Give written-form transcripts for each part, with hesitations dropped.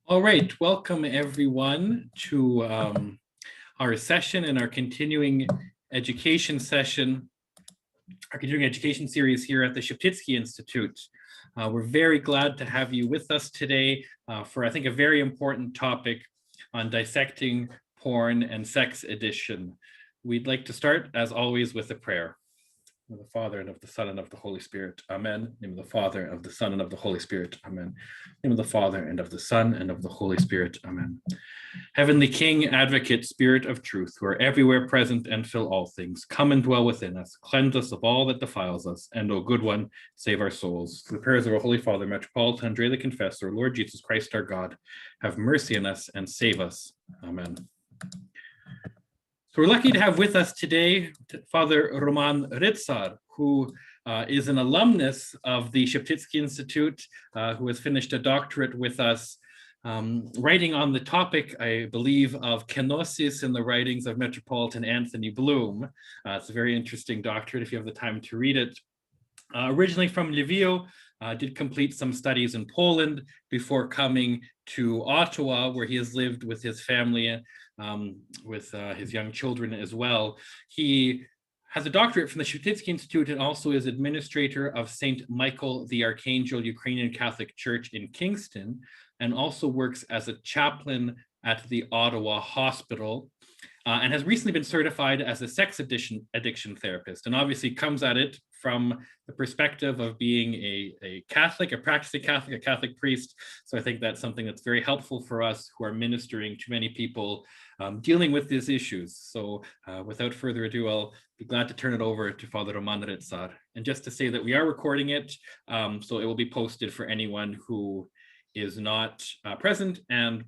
All right, welcome everyone to our session and our continuing education session, our continuing education series here at the Sheptytsky Institute. We're very glad to have you with us today for, I think, a very important topic on dissecting porn and sex addiction. We'd like to start, as always, with a prayer. In the name of the Father, and of the Son, and of the Holy Spirit. Amen. In the name of the Father, and of the Son, and of the Holy Spirit. Amen. In the name of the Father, and of the Son, and of the Holy Spirit. Amen. Heavenly King, Advocate, Spirit of truth, who are everywhere present and fill all things, come and dwell within us, cleanse us of all that defiles us, and, O good one, save our souls. Through the prayers of our Holy Father, Metropolitan Andrei the Confessor, Lord Jesus Christ our God, have mercy on us and save us. Amen. So we're lucky to have with us today Father Roman Rytsar, who is an alumnus of the Sheptytsky Institute, who has finished a doctorate with us, writing on the topic, I believe, of kenosis in the writings of Metropolitan Anthony Bloom. It's a very interesting doctorate if you have the time to read it. Originally from Lviv, did complete some studies in Poland before coming to Ottawa, where he has lived with his family, with his young children as well. He has a doctorate from the Sheptytsky Institute and also is administrator of St. Michael the Archangel Ukrainian Catholic Church in Kingston, and also works as a chaplain at the Ottawa Hospital, and has recently been certified as a sex addiction therapist, and obviously comes at it from the perspective of being a Catholic, a practicing Catholic, a Catholic priest. So I think that's something that's very helpful for us who are ministering to many people dealing with these issues. So without further ado, I'll be glad to turn it over to Father Roman Rytsar. And just to say that we are recording it, so it will be posted for anyone who is not present, and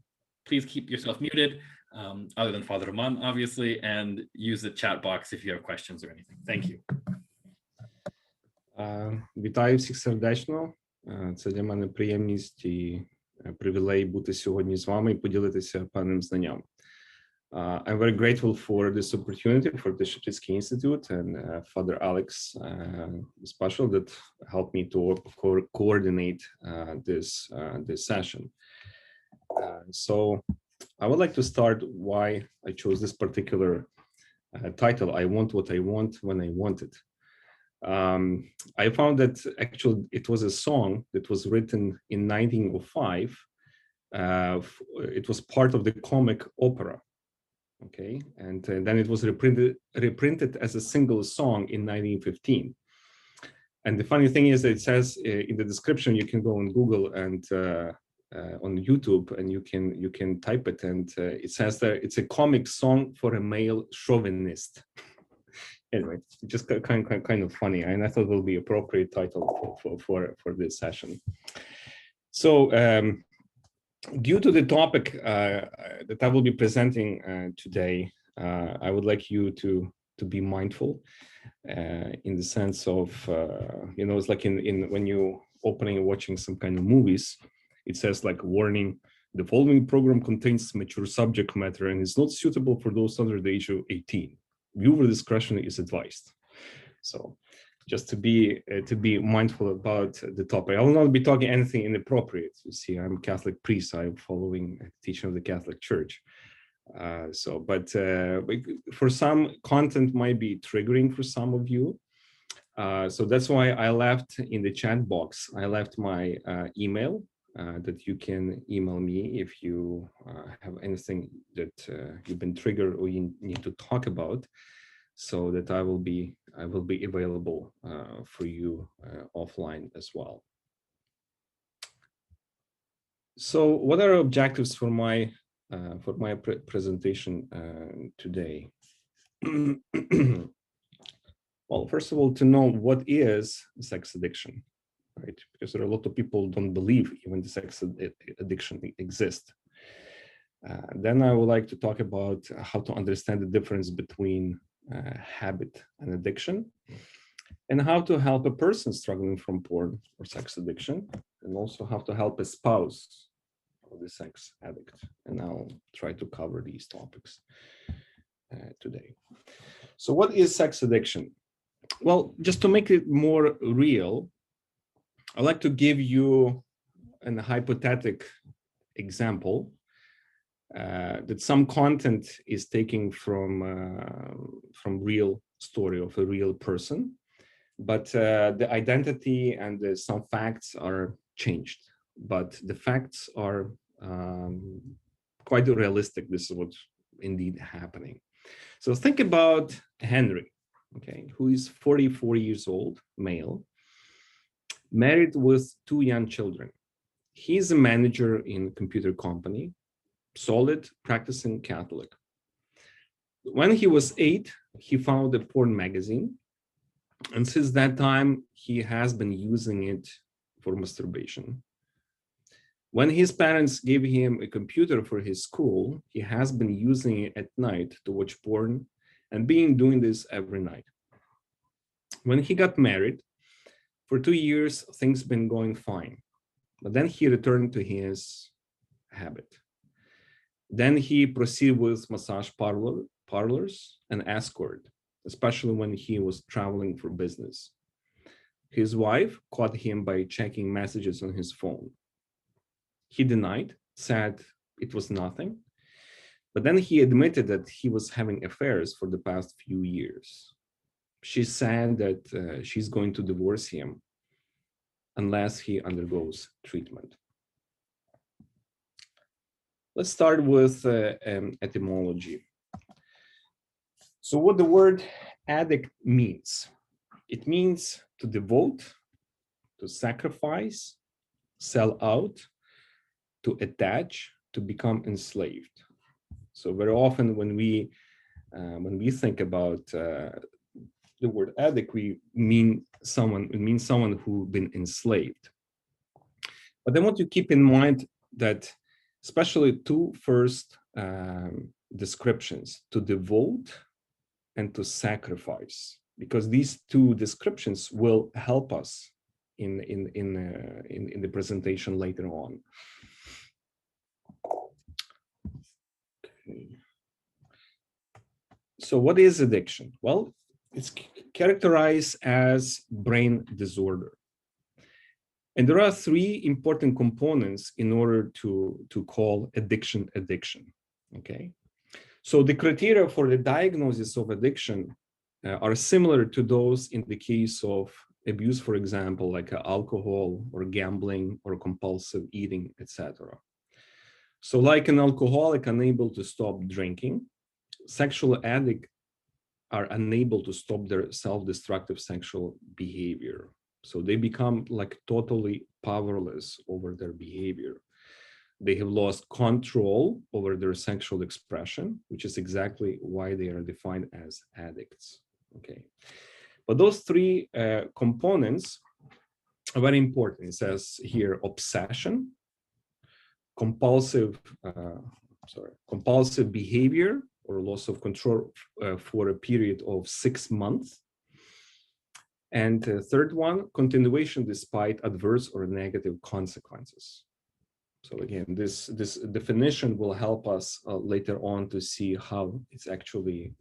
please keep yourself muted, other than Father Roman, obviously, and use the chat box if you have questions or anything. Thank you. Вітаю всіх сердечно. Це для мене приємність і привілей бути сьогодні з вами і поділитися певним знанням. I'm very grateful for this opportunity for the Sheptytsky Institute and Father Alex, special, that helped me to coordinate this session. So I would like to start why I chose this particular title, I Want What I Want When I Want It. I found that actually it was a song that was written in 1905. It was part of the comic opera, okay, and then it was reprinted as a single song in 1915. And the funny thing is that it says in the description, you can go on Google and on YouTube, and you can type it, and it says that it's a comic song for a male chauvinist. Anyway, just kind of funny, and I thought it will be appropriate title for this session. So due to the topic that I will be presenting today, I would like you to be mindful in the sense of, it's like in when you opening and watching some kind of movies, it says like, warning, the following program contains mature subject matter and is not suitable for those under the age of 18. Viewer discretion is advised. So just to be mindful about the topic. I will not be talking anything inappropriate. You see, I'm a Catholic priest. I'm following the teaching of the Catholic Church. But for some, content might be triggering for some of you. So that's why I left in the chat box, I left my email that you can email me if you have anything that you've been triggered or you need to talk about, so that I will be available for you offline as well. So what are objectives for my presentation today? Well, first of all, to know what is sex addiction, right? Because there are a lot of people who don't believe even the sex addiction exists. Then I would like to talk about how to understand the difference between habit and addiction, and how to help a person struggling from porn or sex addiction, and also how to help a spouse of the sex addict. And I'll try to cover these topics today. So what is sex addiction? Well, just to make it more real, I'd like to give you a hypothetical example that some content is taken from real story of a real person, but the identity and some facts are changed, but the facts are quite realistic. This is what's indeed happening. So think about Henry, okay, who is 44 years old, male, married with 2 young children. He's a manager in a computer company, solid, practicing Catholic. When he was 8, he found a porn magazine, and since that time, he has been using it for masturbation. When his parents gave him a computer for his school, he has been using it at night to watch porn and doing this every night. When he got married, for 2 years, things been going fine. But then he returned to his habit. Then he proceeded with massage parlors and escort, especially when he was traveling for business. His wife caught him by checking messages on his phone. He denied, said it was nothing, but then he admitted that he was having affairs for the past few years. She said that she's going to divorce him unless he undergoes treatment. Let's start with etymology. So what the word addict means? It means to devote, to sacrifice, sell out, to attach, to become enslaved. So very often when we think about the word addict, we mean someone who's been enslaved. But I want you to keep in mind that especially 2 first descriptions, to devote and to sacrifice, because these 2 descriptions will help us in the presentation later on. Okay. So what is addiction? Well, it's characterized as brain disorder. And there are 3 important components in order to call addiction. Okay. So the criteria for the diagnosis of addiction are similar to those in the case of abuse, for example, like alcohol or gambling or compulsive eating, etc. So like an alcoholic unable to stop drinking, sexual addicts are unable to stop their self-destructive sexual behavior. So they become like totally powerless over their behavior. They have lost control over their sexual expression, which is exactly why they are defined as addicts. Okay, but those 3 components are very important. It says here obsession, compulsive behavior or loss of control for a period of 6 months. And third one, continuation despite adverse or negative consequences. So again, this definition will help us later on to see how it's actually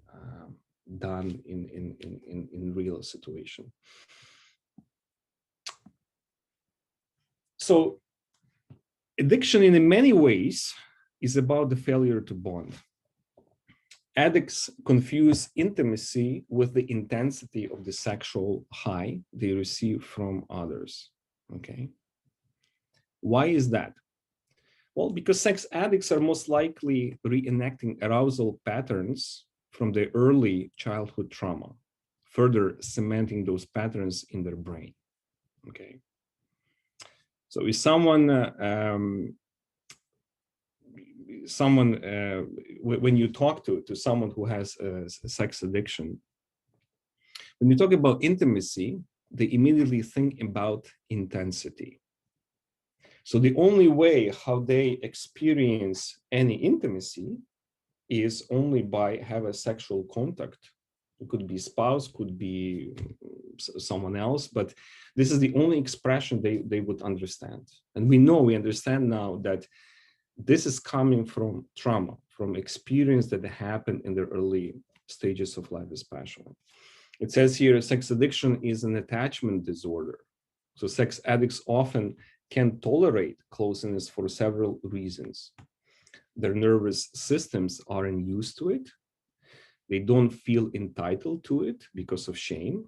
done in real situation. So addiction in many ways is about the failure to bond. Addicts confuse intimacy with the intensity of the sexual high they receive from others. Okay. Why is that? Well, because sex addicts are most likely reenacting arousal patterns from their early childhood trauma, further cementing those patterns in their brain. Okay. So if when you talk to someone who has a sex addiction, when you talk about intimacy, they immediately think about intensity. So the only way how they experience any intimacy is only by having sexual contact. It could be spouse, could be someone else, but this is the only expression they would understand. And we understand now that this is coming from trauma, from experience that happened in the early stages of life especially. It says here, sex addiction is an attachment disorder. So sex addicts often can tolerate closeness for several reasons. Their nervous systems aren't used to it. They don't feel entitled to it because of shame,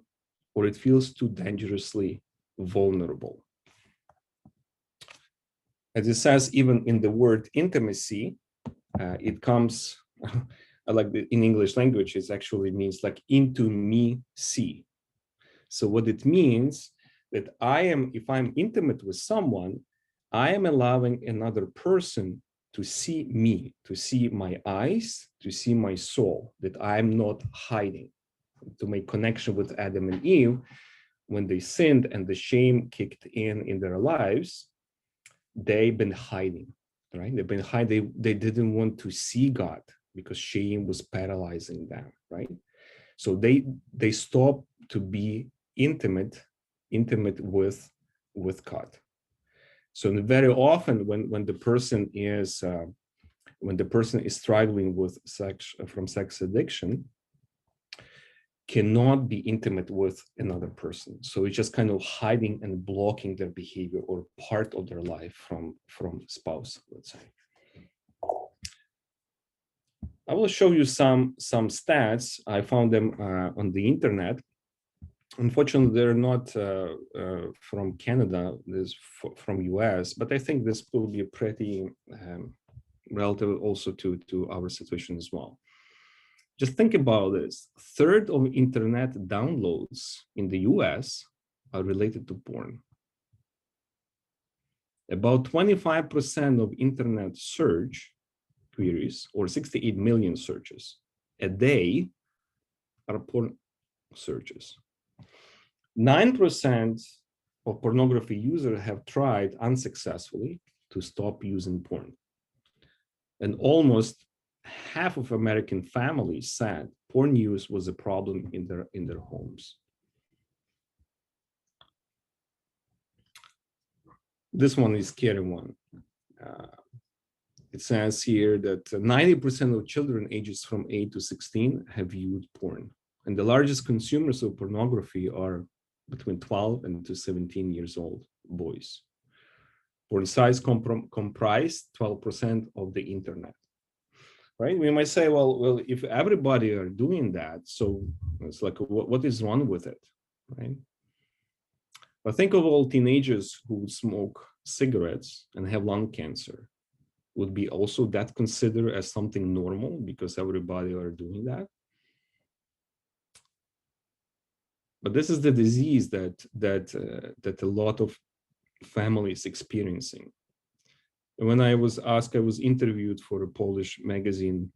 or it feels too dangerously vulnerable. As it says, even in the word intimacy, it comes, like in English language, it actually means like into me see. So what it means that if I'm intimate with someone, I am allowing another person to see me, to see my eyes, to see my soul, that I'm not hiding. To make connection with Adam and Eve, when they sinned and the shame kicked in their lives, they've been hiding, right? They've been hiding. They didn't want to see God because shame was paralyzing them, right? So they stopped to be intimate with God. So very often when the person is struggling with sex addiction, cannot be intimate with another person. So it's just kind of hiding and blocking their behavior or part of their life from spouse, let's say. I will show you some stats. I found them on the internet. Unfortunately, they're not from Canada, this from US, but I think this will be pretty relative also to our situation as well. Just think about this. A third of internet downloads in the US are related to porn. About 25% of internet search queries, or 68 million searches a day, are porn searches. 9% of pornography users have tried unsuccessfully to stop using porn. And almost half of American families said porn use was a problem in their homes. This one is a scary one. It says here that 90% of children ages from 8 to 16 have viewed porn. And the largest consumers of pornography are between 12 and to 17 years old boys. Porn sites comprise 12% of the internet. Right? We might say, well, if everybody are doing that, so it's like, what is wrong with it, right? But think of all teenagers who smoke cigarettes and have lung cancer. Would be also that considered as something normal because everybody are doing that? But this is the disease that a lot of families experiencing. And when I was interviewed for a Polish magazine,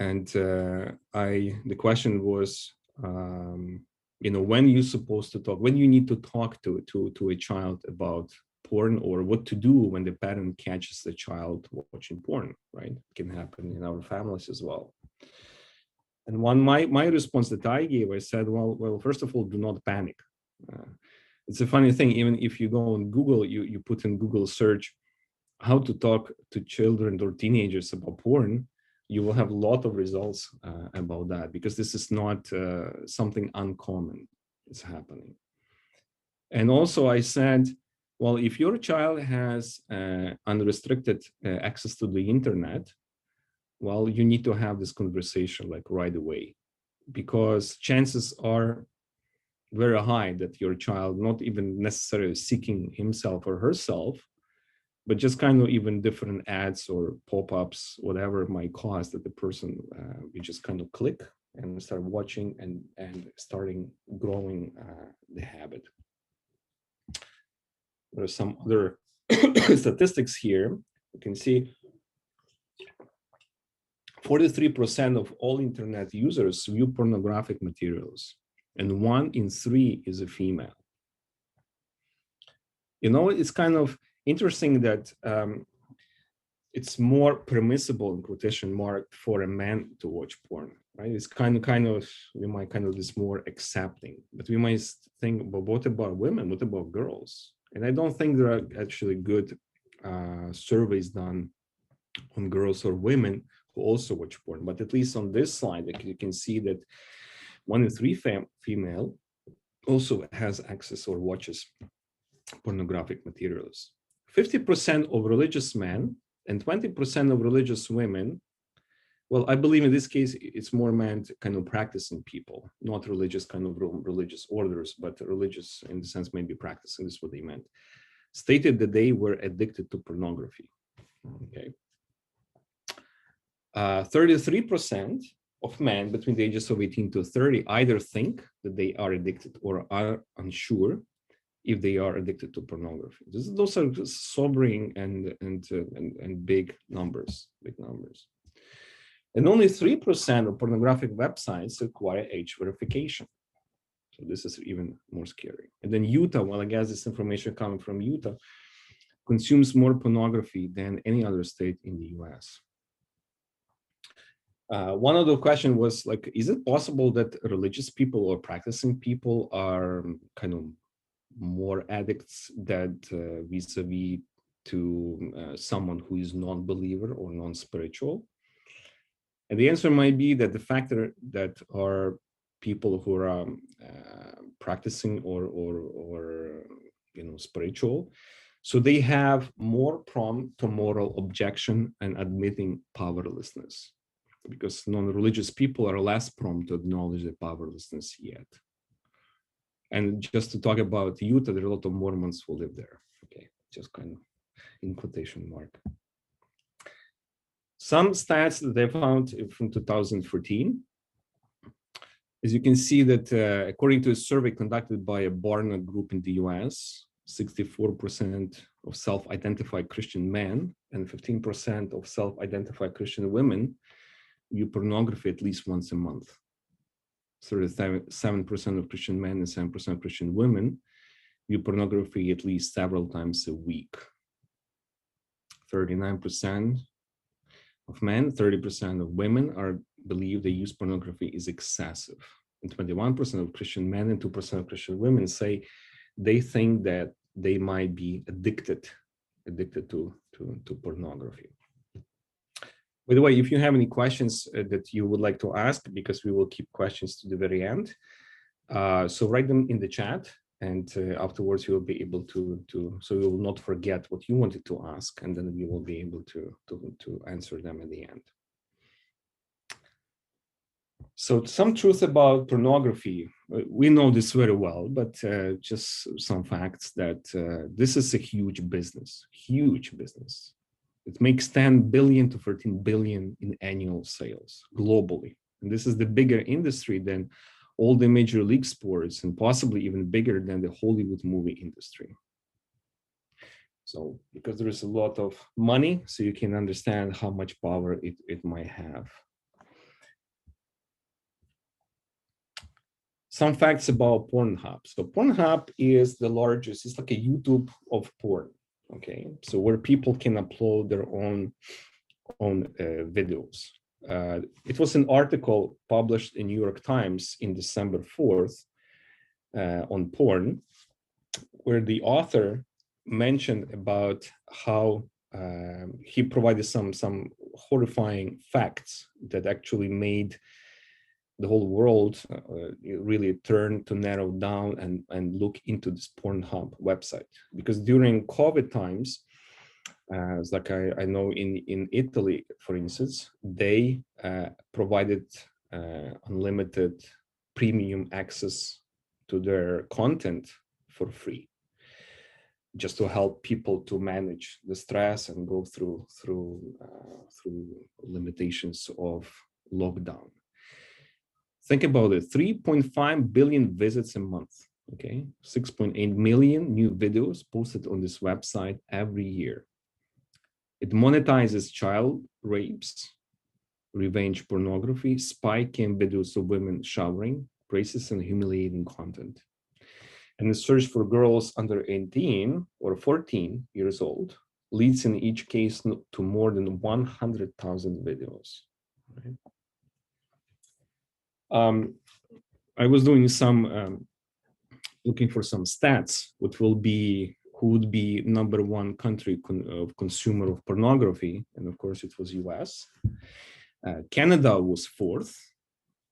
and the question was, when you're supposed to talk, when you need to talk to a child about porn, or what to do when the parent catches the child watching porn, right? It can happen in our families as well. And my response that I gave, I said, well, first of all, do not panic. It's a funny thing, even if you go on Google, you put in Google search how to talk to children or teenagers about porn, you will have a lot of results about that, because this is not something uncommon. It's happening. And also I said, well, if your child has unrestricted access to the internet, well, you need to have this conversation like right away, because chances are very high that your child, not even necessarily seeking himself or herself, but just kind of even different ads or pop-ups, whatever it might cause, that the person we just kind of click and start watching and starting growing the habit. There are some other statistics here. You can see 43% of all internet users view pornographic materials, and 1 in 3 is a female. It's kind of interesting that it's more permissible, in quotation mark, for a man to watch porn, right? It's kind of we might kind of this more accepting, but we might think, but what about women? What about girls? And I don't think there are actually good surveys done on girls or women who also watch porn. But at least on this slide, you can see that 1 in 3 female also has access or watches pornographic materials. 50% of religious men and 20% of religious women. Well, I believe in this case, it's more meant kind of practicing people, not religious kind of religious orders, but religious in the sense maybe practicing, this is what they meant, stated that they were addicted to pornography. Okay. 33% of men between the ages of 18 to 30 either think that they are addicted or are unsure if they are addicted to pornography. Those are sobering and big numbers, And only 3% of pornographic websites require age verification. So this is even more scary. And then Utah, well, I guess this information coming from Utah, consumes more pornography than any other state in the US. One of the questions was like, is it possible that religious people or practicing people are kind of more addicts that vis-a-vis to someone who is non-believer or non-spiritual? And the answer might be that the factor that are people who are practicing or spiritual, so they have more prone to moral objection and admitting powerlessness, because non-religious people are less prone to acknowledge their powerlessness yet. And just to talk about Utah, there are a lot of Mormons who live there. Okay, just kind of in quotation mark. Some stats that they found from 2014. As you can see that according to a survey conducted by a Barna group in the US, 64% of self-identified Christian men and 15% of self-identified Christian women view pornography at least once a month. 37% of Christian men and 7% of Christian women view pornography at least several times a week. 39% of men, 30% of women believe they use pornography is excessive. And 21% of Christian men and 2% of Christian women say they think that they might be addicted to pornography. By the way, if you have any questions that you would like to ask, because we will keep questions to the very end, so write them in the chat, and afterwards you will be able to so you will not forget what you wanted to ask, and then we will be able to answer them at the end. So some truth about pornography. We know this very well, but just some facts that this is a huge business. It makes 10 billion to 13 billion in annual sales globally. And this is the bigger industry than all the major league sports, and possibly even bigger than the Hollywood movie industry. So because there is a lot of money, so you can understand how much power it might have. Some facts about Pornhub. So Pornhub is the largest, it's like a YouTube of porn. Okay, so where people can upload their own videos. It was an article published in New York Times in December 4th on porn, where the author mentioned about how he provided some horrifying facts that actually made the whole world really turn to narrow down and look into this Pornhub website. Because during COVID times, it's like I know in Italy, for instance, they provided unlimited premium access to their content for free, just to help people to manage the stress and go through limitations of lockdown. Think about it, 3.5 billion visits a month, okay? 6.8 million new videos posted on this website every year. It monetizes child rapes, revenge pornography, spy cam videos of women showering, racist and humiliating content. And the search for girls under 18 or 14 years old leads in each case to more than 100,000 videos. Right? I was doing some looking for some stats, who would be #1 country of consumer of pornography, and of course it was US. Canada was 4th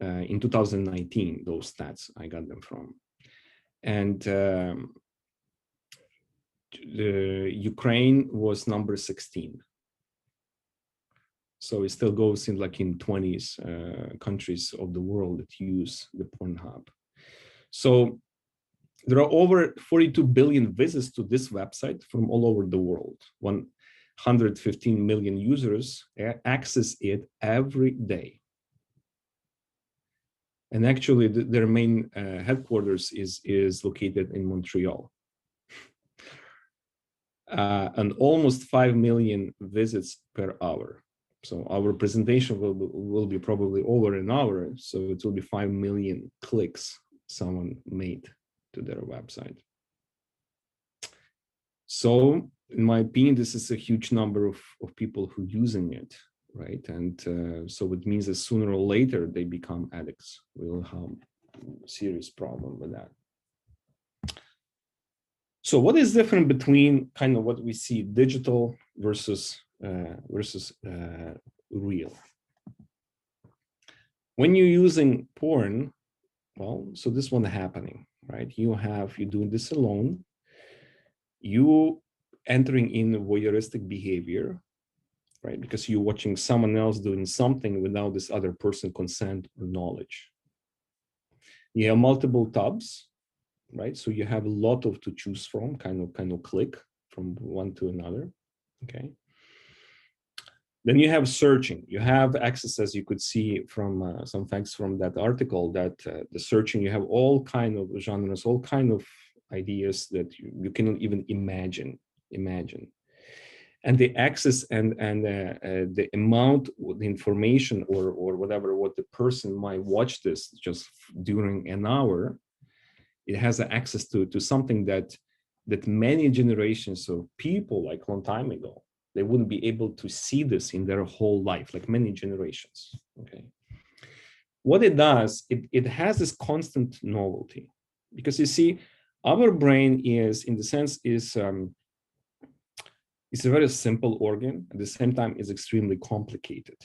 in 2019. Those stats I got them from, and Ukraine was number 16. So it still goes in like in 20s countries of the world that use the Pornhub. So there are over 42 billion visits to this website from all over the world. 115 million users access it every day. And actually their main headquarters is located in Montreal. And almost 5 million visits per hour. So our presentation will be probably over an hour. So it will be 5 million clicks someone made to their website. So in my opinion, this is a huge number of people who are using it, right? And so it means that sooner or later they become addicts. We'll have a serious problem with that. So what is different between kind of what we see digital versus real? When you're using porn, well, so this one happening, right? You're doing this alone. You entering in voyeuristic behavior, right? Because you're watching someone else doing something without this other person consent or knowledge. You have multiple tabs, right? So you have a lot to choose from, kind of click from one to another, okay? Then you have searching. You have access, as you could see from some facts from that article, that the searching, you have all kind of genres, all kind of ideas that you cannot even imagine. And the access and the amount of the information or whatever, what the person might watch this just during an hour, it has access to something that many generations of people, like a long time ago, they wouldn't be able to see this in their whole life, like many generations, okay? What it does, it has this constant novelty, because you see, our brain is, in the sense, is it's a very simple organ, at the same time is extremely complicated.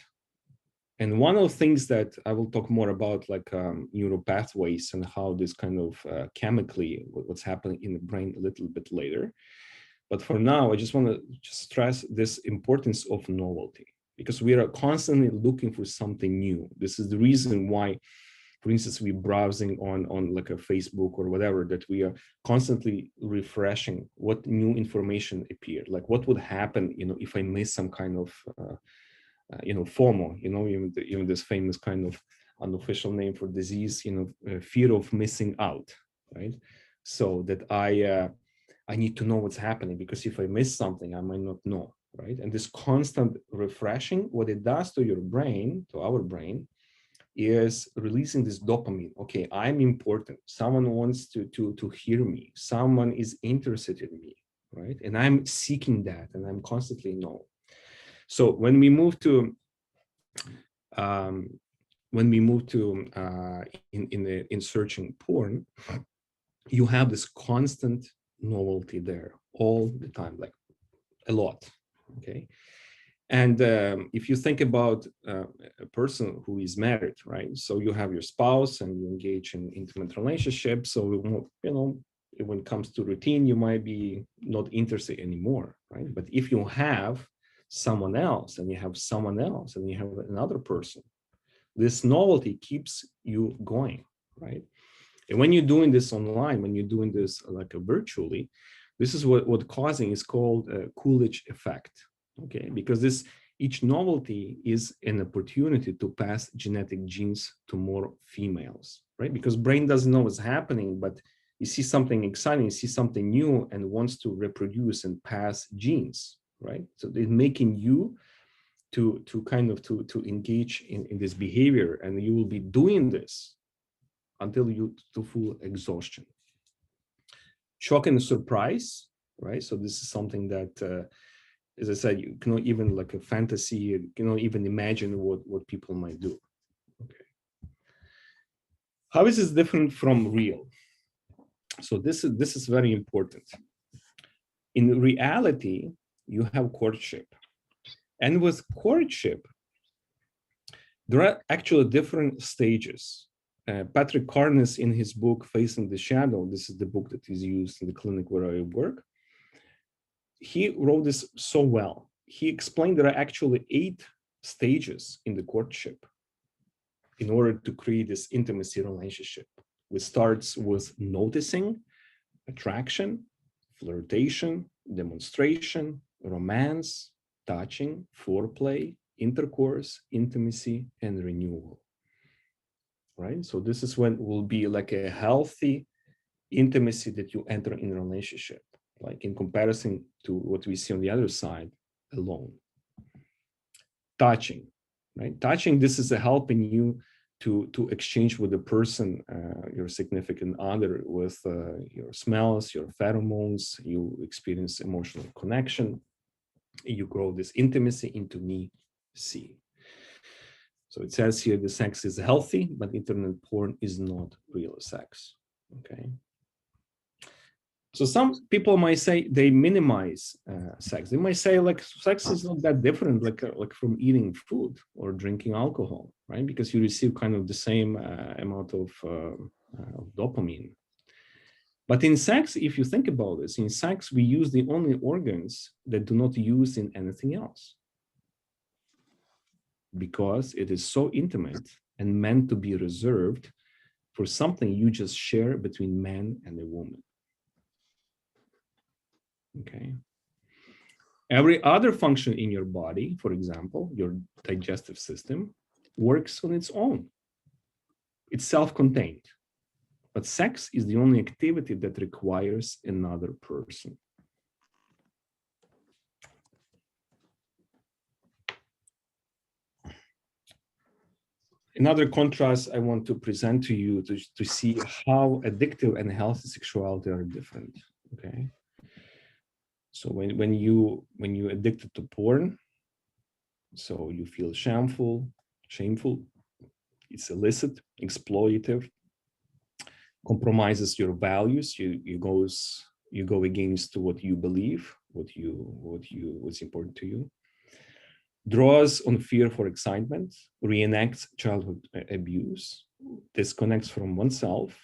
And one of the things that I will talk more about, like neural pathways and how this kind of chemically, what's happening in the brain a little bit later. But for now, I just want to stress this importance of novelty, because we are constantly looking for something new. This is the reason why, for instance, we're browsing on like a Facebook or whatever, that we are constantly refreshing what new information appeared, like what would happen, if I miss some kind of, FOMO, even this famous kind of unofficial name for disease, fear of missing out, right? So that I need to know what's happening, because if I miss something, I might not know, right? And this constant refreshing, what it does to your brain, to our brain, is releasing this dopamine. Okay, I'm important. Someone wants to hear me. Someone is interested in me, right? And I'm seeking that, and I'm constantly known. So when we move to in searching porn, you have this constant novelty there all the time, like a lot, okay? And if you think about a person who is married, right? So you have your spouse and you engage in intimate relationships. So, when it comes to routine, you might be not interested anymore, right? But if you have someone else and you have someone else and you have another person, this novelty keeps you going, right? And when you're doing this online, when you're doing this like virtually, this is what causing is called a Coolidge effect, okay? Because each novelty is an opportunity to pass genetic genes to more females, right? Because brain doesn't know what's happening, but you see something exciting, you see something new, and wants to reproduce and pass genes, right? So they're making you to engage in this behavior, and you will be doing this until you to full exhaustion. Shock and surprise, right? So this is something that, as I said, you cannot even, like a fantasy, you cannot even imagine what people might do. Okay. How is this different from real? So this is very important. In reality, you have courtship. And with courtship, there are actually different stages. Patrick Carnes, in his book, Facing the Shadow, this is the book that is used in the clinic where I work, he wrote this so well. He explained there are actually 8 stages in the courtship in order to create this intimacy relationship, which starts with noticing, attraction, flirtation, demonstration, romance, touching, foreplay, intercourse, intimacy, and renewal. Right? So this is when it will be like a healthy intimacy that you enter in a relationship, like in comparison to what we see on the other side, alone. Touching, right? Touching, this is a helping you to exchange with the person, your significant other, with your smells, your pheromones, you experience emotional connection, you grow this intimacy into me, see. So it says here the sex is healthy, but internet porn is not real sex, okay? So some people might say they minimize sex. They might say like sex is not that different, like from eating food or drinking alcohol, right? Because you receive kind of the same amount of dopamine. But in sex, if you think about this, in sex we use the only organs that do not use in anything else, because it is so intimate and meant to be reserved for something you just share between man and a woman. Okay. Every other function in your body, for example, your digestive system, works on its own. It's self-contained. But sex is the only activity that requires another person. Another contrast I want to present to you to see how addictive and healthy sexuality are different. Okay. So when you addicted to porn, so you feel shameful, it's illicit, exploitative, compromises your values. You go against what you believe, what's important to you. Draws on fear for excitement, reenacts childhood abuse, disconnects from oneself,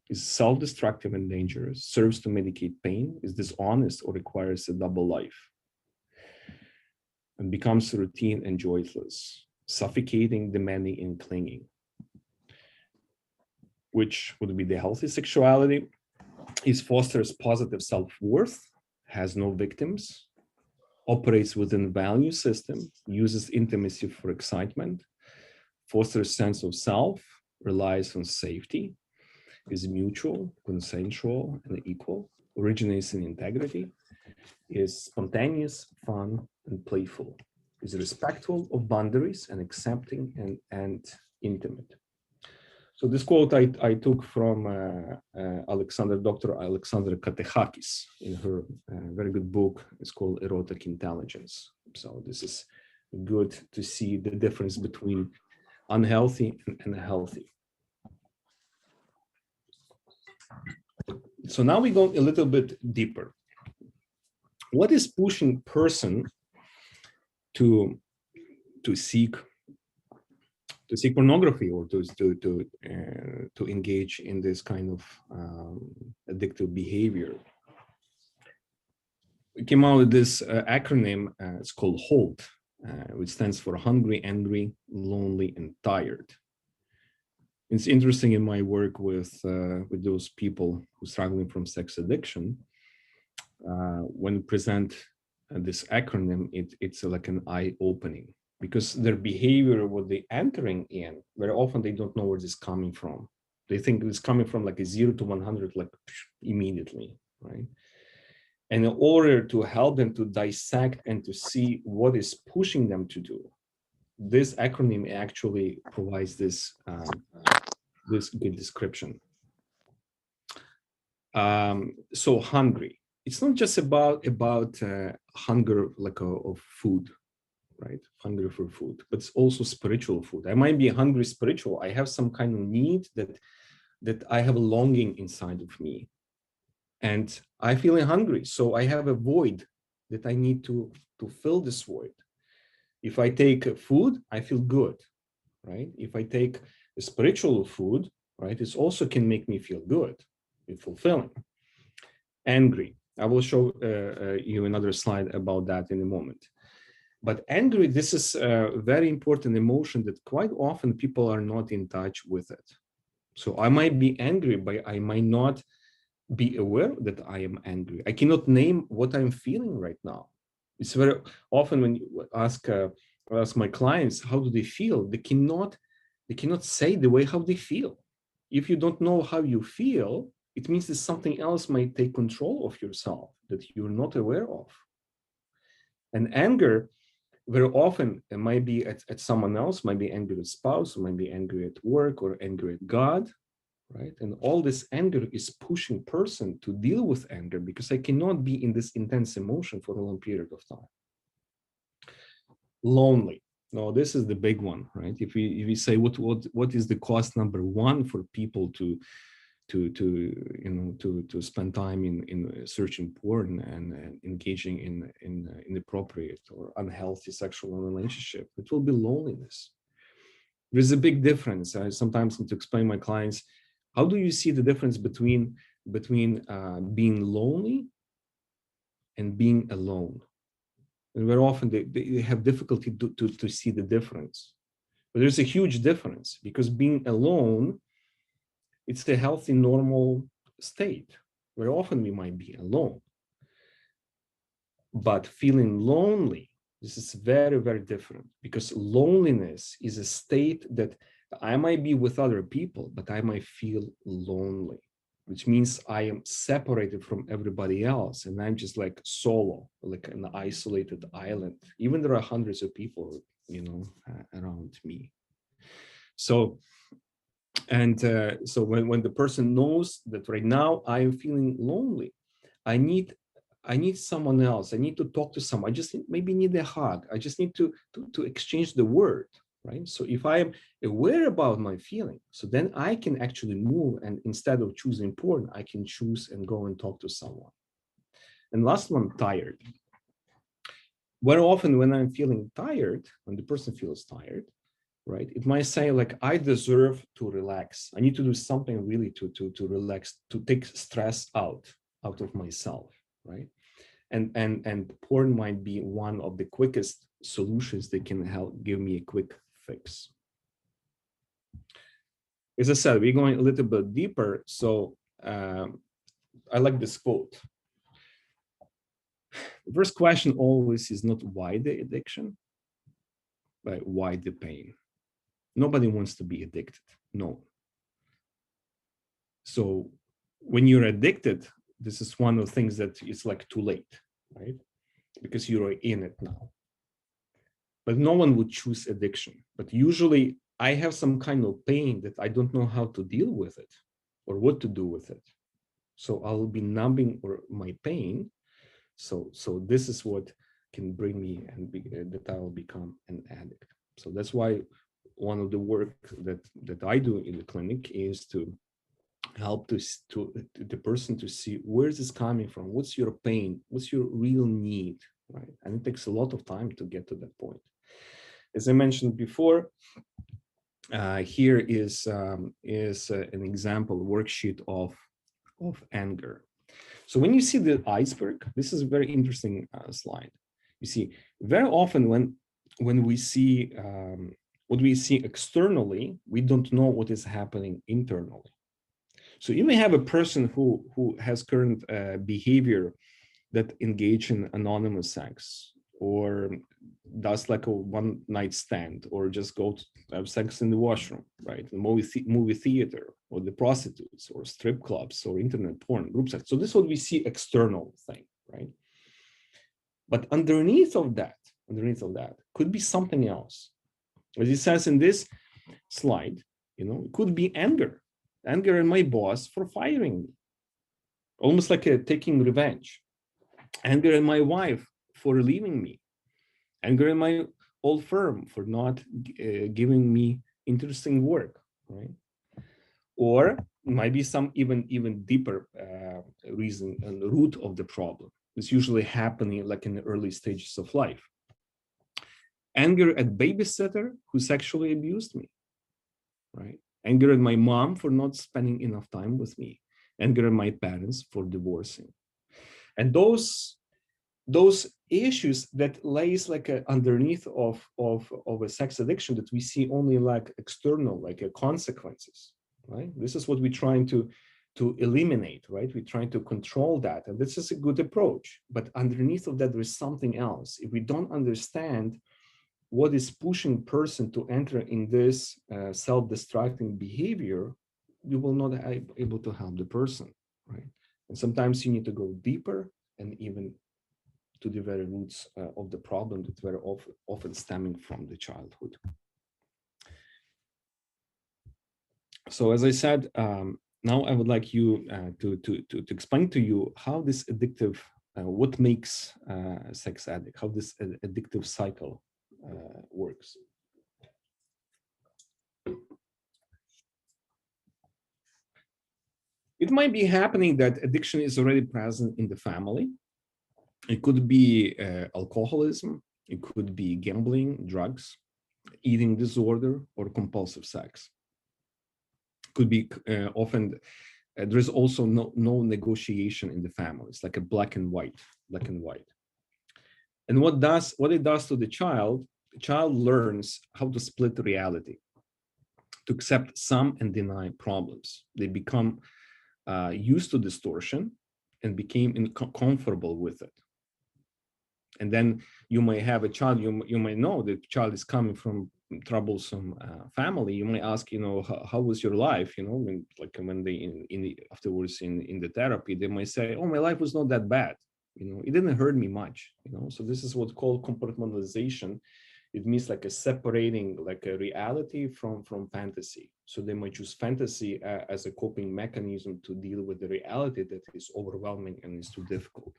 is self-destructive and dangerous, serves to medicate pain, is dishonest or requires a double life, and becomes routine and joyless, suffocating, demanding, and clinging, which would be the healthy sexuality. It fosters positive self-worth, has no victims, operates within value system, uses intimacy for excitement, fosters sense of self, relies on safety, is mutual, consensual, and equal, originates in integrity, is spontaneous, fun, and playful, is respectful of boundaries and accepting and intimate. So this quote I took from Dr. Alexandra Katehakis in her very good book. It's called Erotic Intelligence. So this is good to see the difference between unhealthy and healthy. So now we go a little bit deeper. What is pushing person to seek pornography or to engage in this kind of addictive behavior? We came out with this acronym. It's called HALT, which stands for hungry, angry, lonely, and tired. It's interesting in my work with those people who are struggling from sex addiction. When we present this acronym, it's like an eye-opening, because their behavior, what they're entering in, very often they don't know where this is coming from. They think it's coming from like a 0 to 100, like immediately, right? And in order to help them to dissect and to see what is pushing them to do, this acronym actually provides this good description. So hungry, it's not just about hunger like of food, right? Hunger for food, but it's also spiritual food. I might be hungry spiritual. I have some kind of need that I have a longing inside of me, and I feel hungry. So I have a void that I need to fill this void. If I take food, I feel good, right? If I take a spiritual food, right, it also can make me feel good, it's fulfilling. Angry. I will show you another slide about that in a moment. But angry, this is a very important emotion that quite often people are not in touch with it. So I might be angry, but I might not be aware that I am angry. I cannot name what I'm feeling right now. It's very often when you ask my clients, how do they feel? They cannot say the way how they feel. If you don't know how you feel, it means that something else might take control of yourself that you're not aware of. And anger, very often it might be at someone else, might be angry at spouse, or might be angry at work, or angry at God, right? And all this anger is pushing person to deal with anger, because I cannot be in this intense emotion for a long period of time. Lonely. No, this is the big one, right? If we say what is the cost number one for people to spend time in searching porn and engaging in inappropriate or unhealthy sexual relationship, it will be loneliness. There's a big difference. I sometimes need to explain my clients, how do you see the difference between being lonely and being alone? And very often they have difficulty to see the difference. But there's a huge difference, because being alone, it's a healthy, normal state. Very often we might be alone. But feeling lonely, this is very, very different, because loneliness is a state that I might be with other people, but I might feel lonely, which means I am separated from everybody else, and I'm just like solo, like an isolated island. Even there are hundreds of people, around me. So, so when the person knows that right now I am feeling lonely, I need someone else. I need to talk to someone. I just maybe need a hug. I just need to exchange the word, right? So if I am aware about my feeling, so then I can actually move, and instead of choosing porn, I can choose and go and talk to someone. And last one, tired. Very often when I'm feeling tired, when the person feels tired, right, it might say like, I deserve to relax. I need to do something really to relax, to take stress out of myself, right? And porn might be one of the quickest solutions that can help give me a quick fix. As I said, we're going a little bit deeper. So I like this quote. The first question always is not why the addiction, but why the pain. Nobody wants to be addicted. No. So when you're addicted, this is one of the things that it's like too late, right? Because you're in it now. But no one would choose addiction. But usually I have some kind of pain that I don't know how to deal with it or what to do with it. So I'll be numbing my pain. So this is what can bring me and that I will become an addict. So that's why one of the work that I do in the clinic is to help the person to see where is this coming from, what's your pain, what's your real need, right? And it takes a lot of time to get to that point. As I mentioned before, here is an example worksheet of anger. So when you see the iceberg, this is a very interesting slide. You see, very often when we see what we see externally, we don't know what is happening internally. So you may have a person who has current behavior that engage in anonymous sex, or does like a one-night stand, or just go to have sex in the washroom, right? The movie theater, or the prostitutes, or strip clubs, or internet porn, group sex. So this is what we see external thing, right? But underneath of that could be something else. As it says in this slide, it could be anger at my boss for firing me, almost like taking revenge. Anger at my wife for leaving me. Anger at my old firm for not giving me interesting work, right? Or might be some even deeper reason and root of the problem. It's usually happening like in the early stages of life. Anger at babysitter who sexually abused me, right? Anger at my mom for not spending enough time with me. Anger at my parents for divorcing. And those issues that lays like underneath of a sex addiction that we see only like external, like consequences, right? This is what we're trying to eliminate, right? We're trying to control that, and this is a good approach. But underneath of that, there is something else. If we don't understand what is pushing person to enter in this self-destructing behavior, we will not be able to help the person, right? And sometimes you need to go deeper and even to the very roots of the problem that very often stemming from the childhood. So as I said, now I would like you to explain to you how this addictive, what makes sex addict, how this addictive cycle works. It might be happening that addiction is already present in the family. It could be alcoholism, it could be gambling, drugs, eating disorder, or compulsive sex. Could be often, there's also no negotiation in the family. It's like a black and white. And what it does to the child learns how to split reality, to accept some and deny problems. They become used to distortion and became comfortable with it. And then you may have a child, you may know the child is coming from troublesome family. You may ask, how was your life? When they afterwards in the therapy, they might say, oh, my life was not that bad. It didn't hurt me much. So this is what's called compartmentalization. It means like a separating like a reality from fantasy. So they might choose fantasy as a coping mechanism to deal with the reality that is overwhelming and is too difficult.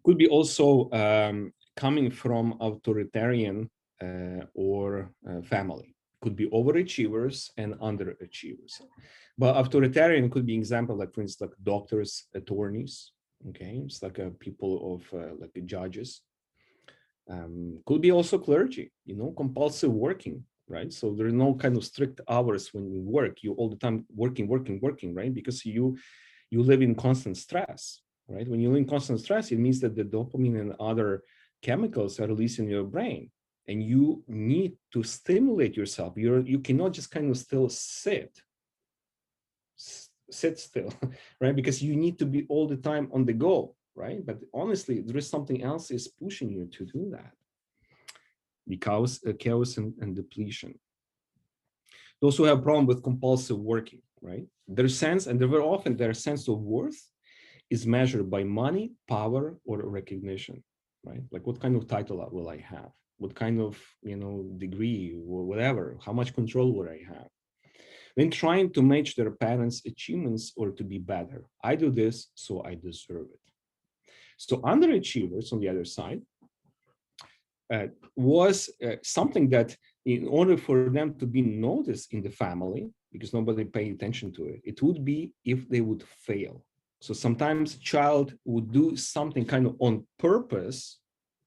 Could be also coming from authoritarian or family. Could be overachievers and underachievers. But authoritarian could be example, like for instance, like doctors, attorneys. Okay, it's like people of like judges. Could be also clergy. Compulsive working, right? So there are no kind of strict hours when you work. You all the time working, right? Because you live in constant stress. Right? When you live in constant stress, it means that the dopamine and other chemicals are released in your brain, and you need to stimulate yourself. You cannot just kind of still sit still, right? Because you need to be all the time on the go, right? But honestly, there is something else is pushing you to do that. Because chaos and depletion. Those who have problem with compulsive working, right? Their sense, and very often their sense of worth is measured by money, power, or recognition, right? Like what kind of title will I have? What kind of, degree or whatever, how much control will I have? When trying to match their parents' achievements or to be better. I do this, so I deserve it. So underachievers on the other side was something that in order for them to be noticed in the family, because nobody paid attention to it, it would be if they would fail. So sometimes child would do something kind of on purpose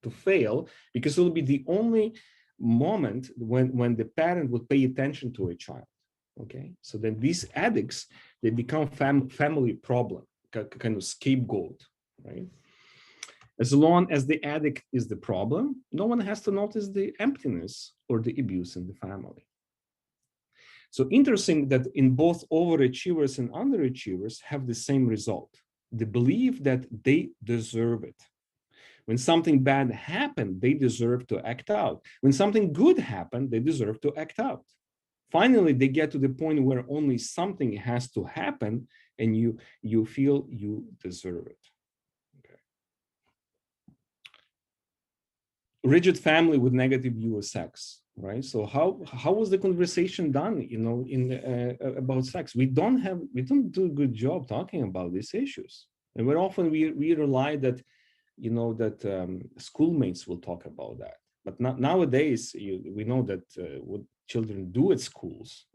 to fail, because it will be the only moment when the parent would pay attention to a child. Okay, so then these addicts, they become family problem, kind of scapegoat, right? As long as the addict is the problem, no one has to notice the emptiness or the abuse in the family. So interesting that in both overachievers and underachievers have the same result, the belief that they deserve it. When something bad happened, they deserve to act out. When something good happened, they deserve to act out. Finally, they get to the point where only something has to happen and you feel you deserve it. Okay. Rigid family with negative view of sex. Right. So how was the conversation done, about sex? We don't do a good job talking about these issues, and very often we rely that, schoolmates will talk about that. But not nowadays. We know that what children do at schools,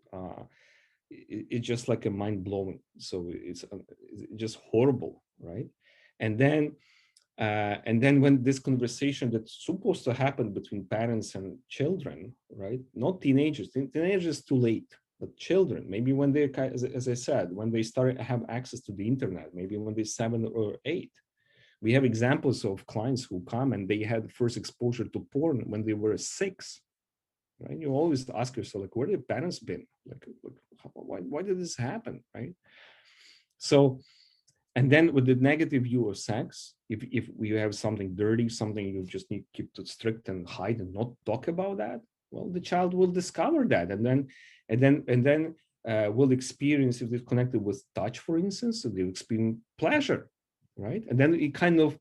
it's just like a mind blowing. So it's just horrible, right? And then when this conversation that's supposed to happen between parents and children, right? Not teenagers. Teenagers too late. But children, maybe when they, as I said, when they start have access to the internet, maybe when they're 7 or 8. We have examples of clients who come and they had first exposure to porn when they were 6. Right? You always ask yourself, like, where have parents been? Like why did this happen? Right? So, and then with the negative view of sex, if we have something dirty, something you just need to keep to strict and hide and not talk about that, well, the child will discover that, and then will experience, if they're connected with touch, for instance, so they'll experience pleasure, right? And then it kind of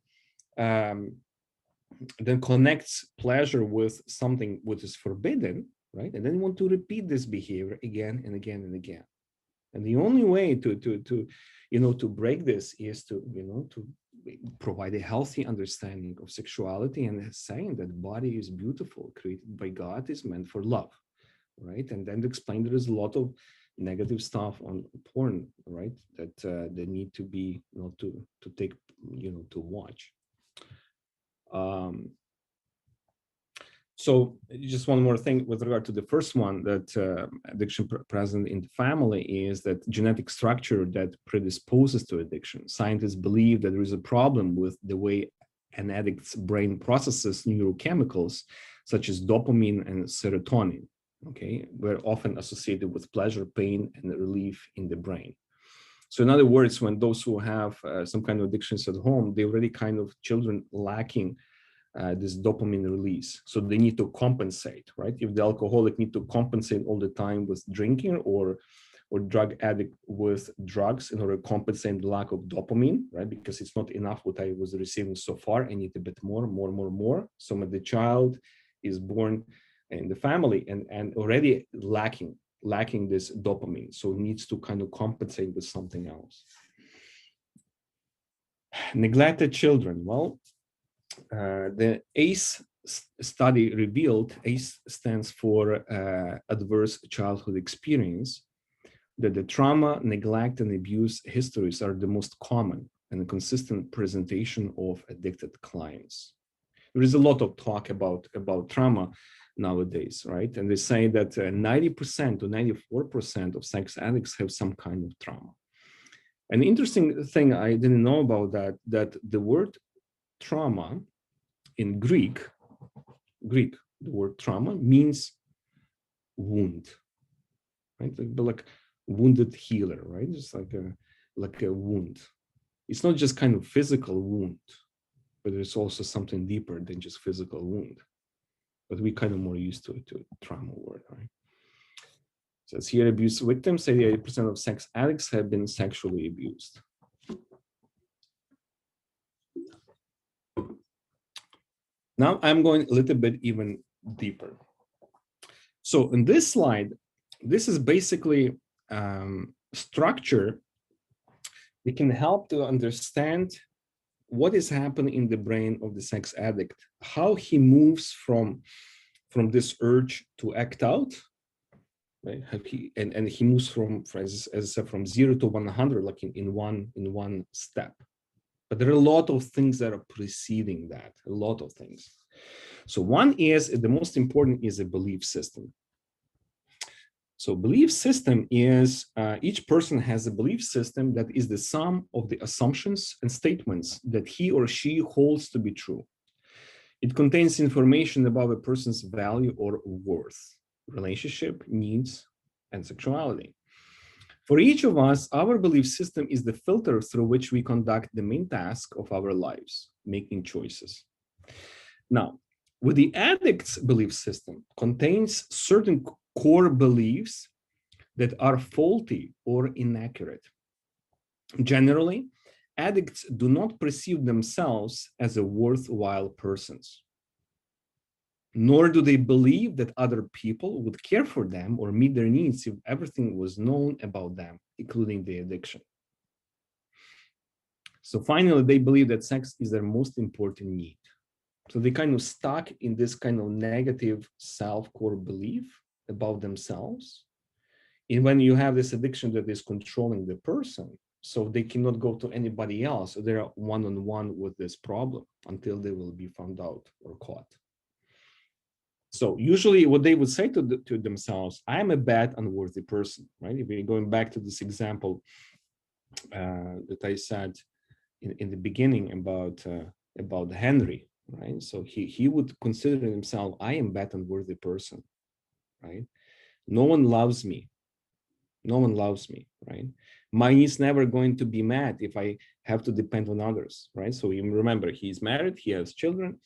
then connects pleasure with something which is forbidden, right? And then you want to repeat this behavior again and again and again. And the only way to break this is to provide a healthy understanding of sexuality and saying that body is beautiful, created by God, is meant for love, right? And then to explain there is a lot of negative stuff on porn, right? That they need to be to take to watch. So just one more thing with regard to the first one, that addiction present in the family is that genetic structure that predisposes to addiction. Scientists believe that there is a problem with the way an addict's brain processes neurochemicals such as dopamine and serotonin, okay, were often associated with pleasure, pain, and relief in the brain. So in other words, when those who have some kind of addictions at home, they already kind of children lacking this dopamine release. So they need to compensate, right? If the alcoholic need to compensate all the time with drinking, or drug addict with drugs in order to compensate the lack of dopamine, right? Because it's not enough what I was receiving so far. I need a bit more. So when the child is born in the family and already lacking this dopamine, so needs to kind of compensate with something else. Neglected children. Well, the ACE study revealed, ACE stands for Adverse Childhood Experience, that the trauma, neglect, and abuse histories are the most common and a consistent presentation of addicted clients. There is a lot of talk about trauma nowadays, right? And they say that 90% to 94% of sex addicts have some kind of trauma. An interesting thing I didn't know about that the word trauma in Greek, the word trauma means wound, right? But like wounded healer, right? Just like a wound. It's not just kind of physical wound, but there's also something deeper than just physical wound. But we kind of more used to trauma word, right? So it's here, abuse victims, 88% of sex addicts have been sexually abused. Now I'm going a little bit even deeper. So in this slide, this is basically structure that can help to understand what is happening in the brain of the sex addict, how he moves from this urge to act out, right? And he moves from, as I said, from 0 to 100, like in one step. But there are a lot of things that are preceding that, a lot of things. So one is, the most important is a belief system. So belief system is, each person has a belief system that is the sum of the assumptions and statements that he or she holds to be true. It contains information about a person's value or worth, relationship, needs, and sexuality. For each of us, our belief system is the filter through which we conduct the main task of our lives, making choices. Now, with the addict's belief system contains certain core beliefs that are faulty or inaccurate. Generally, addicts do not perceive themselves as a worthwhile persons, nor do they believe that other people would care for them or meet their needs if everything was known about them, including the addiction. So finally, they believe that sex is their most important need. So they kind of stuck in this kind of negative self-core belief about themselves. And when you have this addiction that is controlling the person, so they cannot go to anybody else. So they're one-on-one with this problem until they will be found out or caught. So usually what they would say to themselves, I'm a bad, unworthy person, right? If we're going back to this example that I said in the beginning about Henry, right? So he would consider himself, I am bad, unworthy person, right? No one loves me. No one loves me, right? Money is never going to be met if I have to depend on others, right? So you remember, he's married, he has children,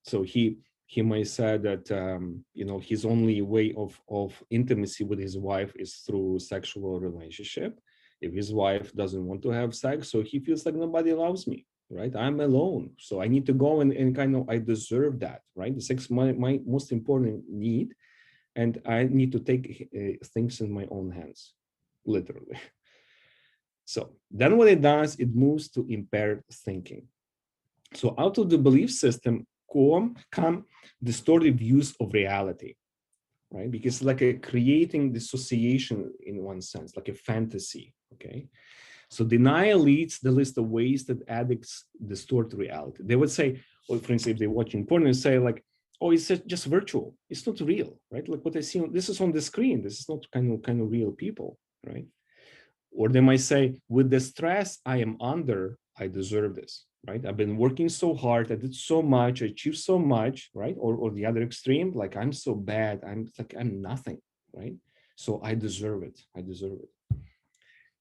so he might say that his only way of intimacy with his wife is through sexual relationship. If his wife doesn't want to have sex, so he feels like nobody loves me, right? I'm alone, so I need to go and kind of, I deserve that, right? The sex, my most important need, and I need to take things in my own hands, literally. So then what it does, it moves to impaired thinking. So out of the belief system come distorted views of reality, right? Because it's like creating dissociation in one sense, like a fantasy, okay? So denial leads the list of ways that addicts distort reality. They would say, or for instance, if they're watching porn, they say like, oh, it's just virtual. It's not real, right? Like what I see, this is on the screen. This is not kind of real people, right? Or they might say, with the stress I am under, I deserve this, right? I've been working so hard, I did so much, I achieved so much, right? Or the other extreme, like I'm so bad, I'm nothing, right? So I deserve it. I deserve it.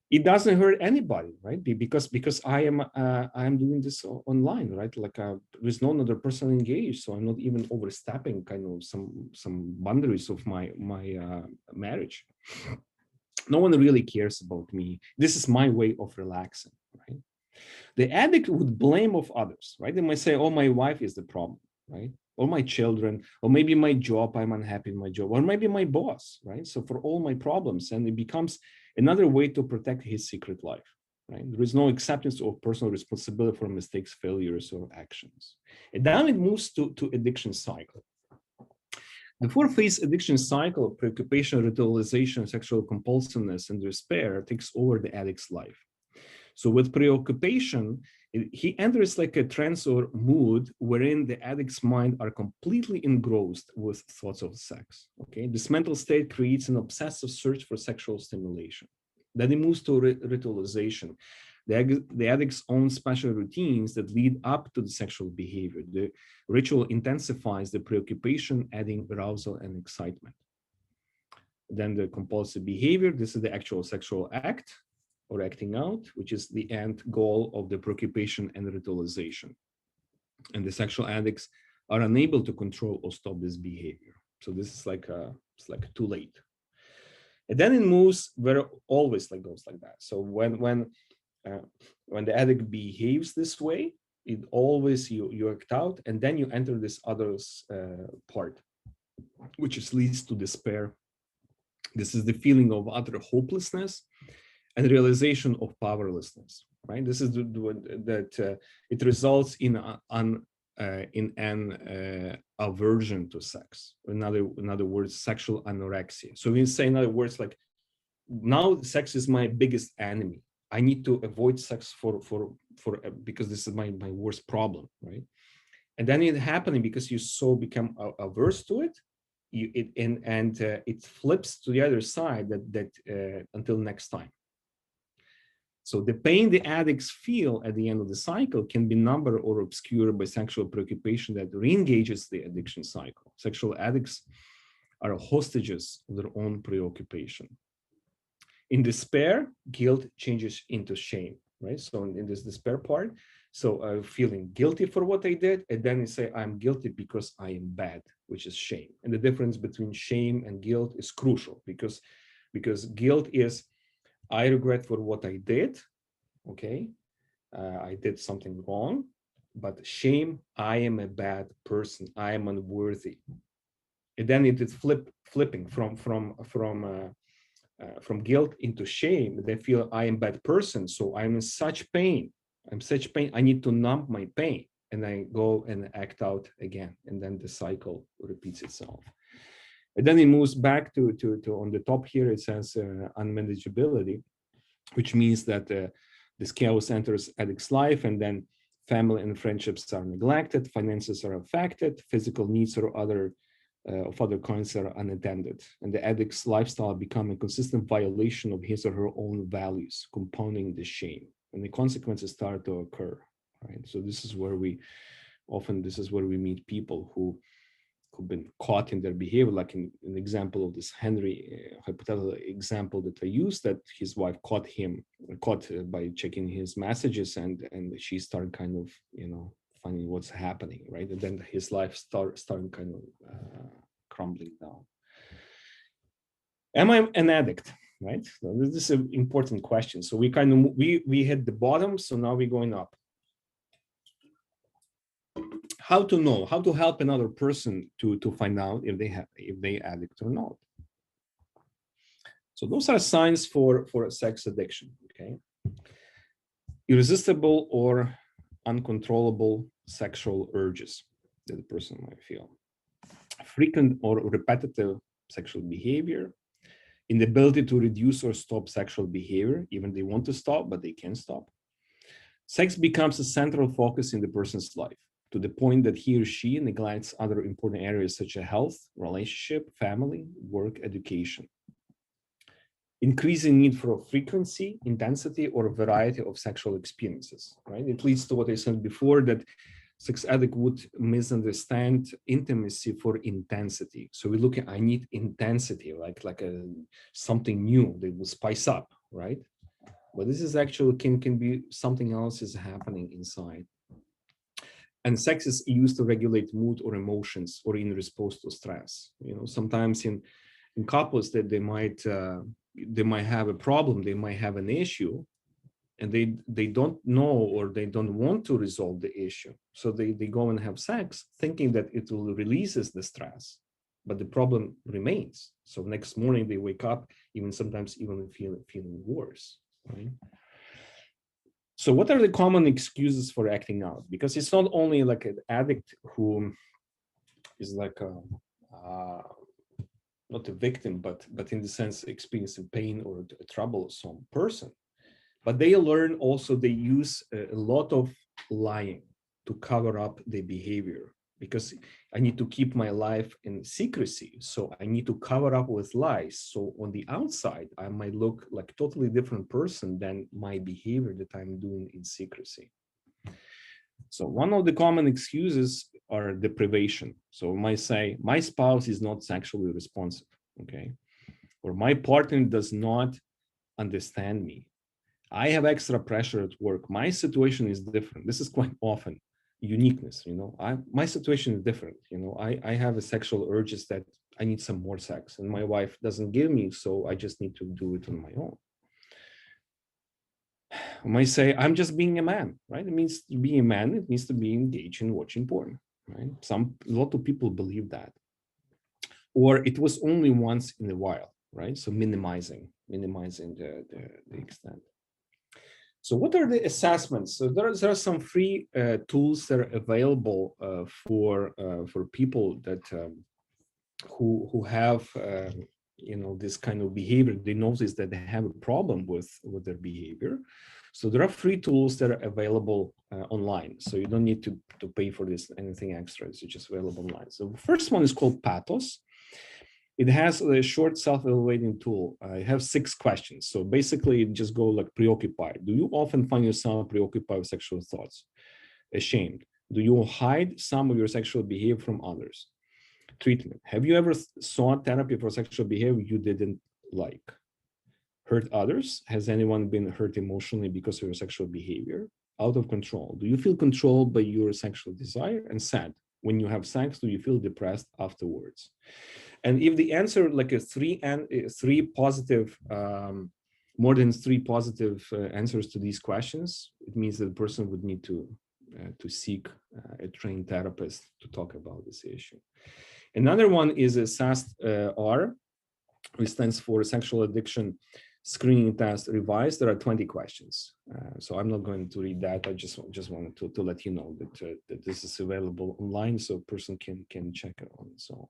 It doesn't hurt anybody, right? Because I am doing this online, right? Like there's no other person engaged, so I'm not even overstepping kind of some boundaries of my marriage. No one really cares about me. This is my way of relaxing, right? The addict would blame of others, right? They might say, oh, my wife is the problem, right? Or my children, or maybe my job, I'm unhappy in my job, or maybe my boss, right? So for all my problems, and it becomes another way to protect his secret life, right? There is no acceptance of personal responsibility for mistakes, failures, or actions. And then it moves to addiction cycle. The four-phase addiction cycle, preoccupation, ritualization, sexual compulsiveness, and despair takes over the addict's life. So with preoccupation, he enters like a trance or mood wherein the addict's mind are completely engrossed with thoughts of sex. Okay, this mental state creates an obsessive search for sexual stimulation. Then it moves to ritualization. The addict's own special routines that lead up to the sexual behavior. The ritual intensifies the preoccupation, adding arousal and excitement. Then the compulsive behavior, this is the actual sexual act or acting out, which is the end goal of the preoccupation and ritualization. And the sexual addicts are unable to control or stop this behavior. So this is like it's like too late. And then it moves where it always like goes like that. So when the addict behaves this way, it always you act out, and then you enter this others part, which leads to despair. This is the feeling of utter hopelessness and realization of powerlessness, right? This is it results in an aversion to sex. In other words, sexual anorexia. So we say, in other words, like now sex is my biggest enemy. I need to avoid sex because this is my worst problem, right? And then it happening because you so become averse to it. It flips to the other side that until next time. So the pain the addicts feel at the end of the cycle can be numbered or obscured by sexual preoccupation that re-engages the addiction cycle. Sexual addicts are hostages of their own preoccupation. In despair, guilt changes into shame, right? So in this despair part, so feeling guilty for what I did, and then you say, I'm guilty because I am bad, which is shame. And the difference between shame and guilt is crucial because guilt is, I regret for what I did, okay? I did something wrong, but shame, I am a bad person, I am unworthy. And then it is flipping from guilt into shame. They feel I am a bad person, so I'm in such pain. I need to numb my pain, and I go and act out again, and then the cycle repeats itself. And then it moves back to on the top here, it says unmanageability, which means that this chaos enters addict's life, and then family and friendships are neglected, finances are affected, physical needs or other of other kinds are unattended, and the addict's lifestyle become a consistent violation of his or her own values, compounding the shame, and the consequences start to occur, right? So this is where we meet people who've been caught in their behavior, like in an example of this Henry hypothetical example that I used, that his wife caught by checking his messages, and she started kind of, finding what's happening, right? And then his life started kind of crumbling down. Am I an addict, right? So this is an important question. So we hit the bottom, so now we're going up. How to know, how to help another person to find out if they addict or not. So those are signs for a sex addiction, okay? Irresistible or uncontrollable sexual urges that the person might feel. Frequent or repetitive sexual behavior. Inability to reduce or stop sexual behavior, even they want to stop, but they can't stop. Sex becomes a central focus in the person's life, to the point that he or she neglects other important areas such as health, relationship, family, work, education. Increasing need for frequency, intensity, or variety of sexual experiences, right? It leads to what I said before, that sex addict would misunderstand intimacy for intensity. So we look at, I need intensity, like something new that will spice up, right? But this is actually can be something else is happening inside. And sex is used to regulate mood or emotions or in response to stress. Sometimes in couples that they might have a problem, they might have an issue, and they don't know or they don't want to resolve the issue. So they go and have sex thinking that it will releases the stress, but the problem remains. So next morning they wake up sometimes feeling worse, right? So what are the common excuses for acting out? Because it's not only like an addict who is like not a victim, but in the sense experiencing pain or a troublesome person. But they learn also, they use a lot of lying to cover up their behavior, because I need to keep my life in secrecy. So I need to cover up with lies. So on the outside, I might look like a totally different person than my behavior that I'm doing in secrecy. So one of the common excuses are deprivation. So I might say, my spouse is not sexually responsive, okay? Or my partner does not understand me. I have extra pressure at work. My situation is different. This is quite often uniqueness, my situation is different. I have a sexual urges that I need some more sex, and my wife doesn't give me, so I just need to do it on my own. I might say, I'm just being a man, right? It means to be a man, it means to be engaged in watching porn, right? A lot of people believe that. Or it was only once in a while, right? So minimizing the extent. So what are the assessments? So there are some free tools that are available for people that who have this kind of behavior. They notice that they have a problem with their behavior. So there are free tools that are available online. So you don't need to pay for this anything extra. It's just available online. So the first one is called Pathos. It has a short self-evaluating tool. I have 6 questions. So basically just go like preoccupied. Do you often find yourself preoccupied with sexual thoughts? Ashamed. Do you hide some of your sexual behavior from others? Treatment. Have you ever sought therapy for sexual behavior you didn't like? Hurt others? Has anyone been hurt emotionally because of your sexual behavior? Out of control. Do you feel controlled by your sexual desire? And sad. When you have sex, do you feel depressed afterwards? And if the answer like more than three positive answers to these questions, it means that the person would need to seek a trained therapist to talk about this issue. Another one is a SAST-R, which stands for Sexual Addiction Screening Test Revised. There are 20 questions. So I'm not going to read that. I just wanted to let you know that this is available online, so a person can check it on its own.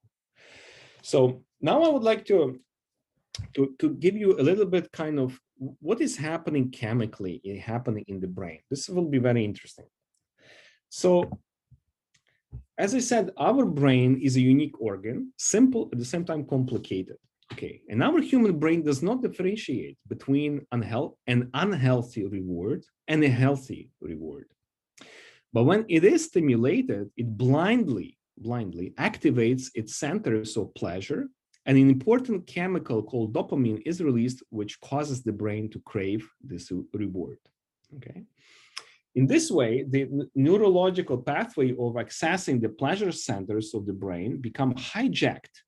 So now I would like to give you a little bit kind of what is happening chemically in the brain. This will be very interesting. So As I said, our brain is a unique organ, simple, at the same time complicated. Okay, and our human brain does not differentiate between an unhealthy reward and a healthy reward. But when it is stimulated, it blindly activates its centers of pleasure, and an important chemical called dopamine is released, which causes the brain to crave this reward. Okay. In this way, the neurological pathway of accessing the pleasure centers of the brain become hijacked,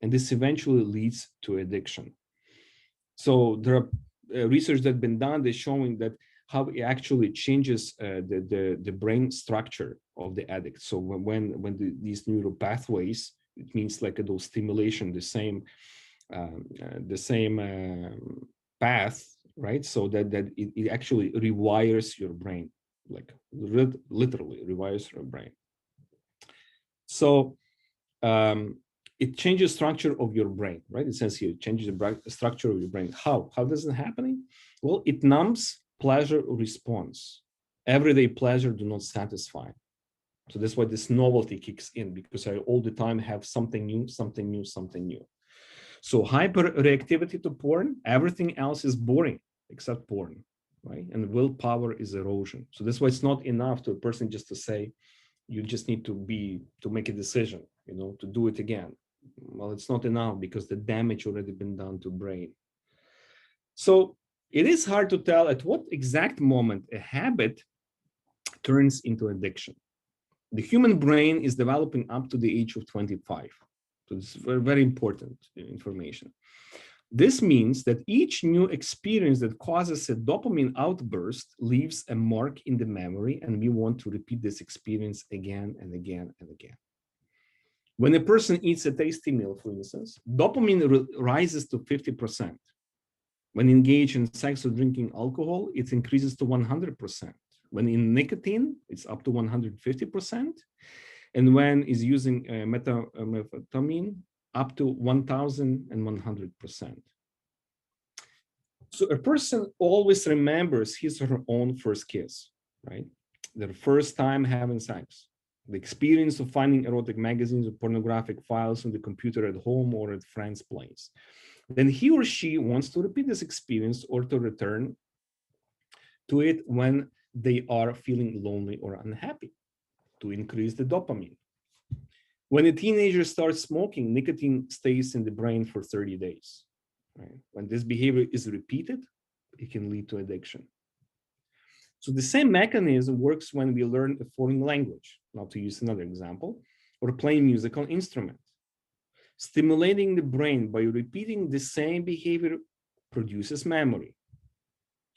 and this eventually leads to addiction. So there are research that's been done that's showing that how it actually changes the brain structure of the addict. So when these neural pathways, it means like those stimulation, the same path, right? So that it actually rewires your brain, like literally rewires your brain. So it changes structure of your brain, right? It says here, it changes the structure of your brain. How does it happen? Well, it numbs pleasure response. Everyday pleasure do not satisfy. So that's why this novelty kicks in, because I all the time have something new, something new, something new. So hyperreactivity to porn, everything else is boring except porn, right? And willpower is erosion. So that's why it's not enough to a person just to say, you just need to make a decision, to do it again. Well, it's not enough because the damage already been done to brain. So it is hard to tell at what exact moment a habit turns into addiction. The human brain is developing up to the age of 25. So this is very, very important information. This means that each new experience that causes a dopamine outburst leaves a mark in the memory, and we want to repeat this experience again and again and again. When a person eats a tasty meal, for instance, dopamine rises to 50%. When engaged in sex or drinking alcohol, it increases to 100%. When in nicotine, it's up to 150%. And when is using methamphetamine, up to 1,100%. So a person always remembers his or her own first kiss, right? Their first time having sex, the experience of finding erotic magazines or pornographic files on the computer at home or at friends' place. Then he or she wants to repeat this experience or to return to it when they are feeling lonely or unhappy, to increase the dopamine. When a teenager starts smoking, nicotine stays in the brain for 30 days. Right? When this behavior is repeated, it can lead to addiction. So the same mechanism works when we learn a foreign language, now to use another example, or play a musical instrument. Stimulating the brain by repeating the same behavior produces memory.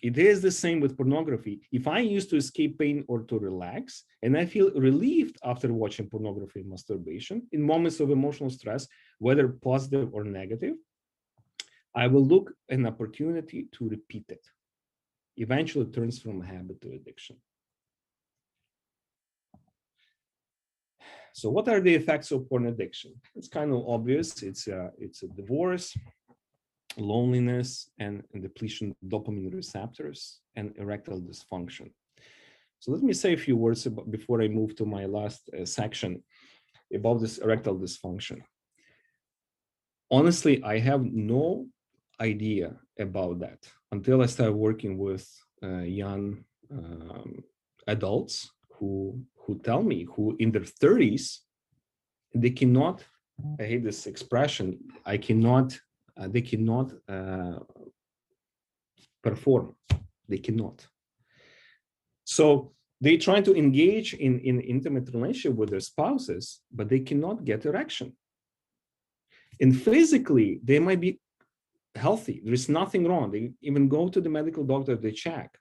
It is the same with pornography. If I used to escape pain or to relax, and I feel relieved after watching pornography and masturbation in moments of emotional stress, whether positive or negative, I will look an opportunity to repeat it. Eventually, it turns from a habit to addiction. So what are the effects of porn addiction? It's kind of obvious. It's a divorce, loneliness, and depletion of dopamine receptors, and erectile dysfunction. So let me say a few words before I move to my last section about this erectile dysfunction. Honestly, I have no idea about that until I started working with young adults who tell me, who in their 30s, they cannot, I hate this expression, they cannot perform. They cannot. So they try to engage in intimate relationship with their spouses, but they cannot get erection. And physically, they might be healthy. There is nothing wrong. They even go to the medical doctor, they check.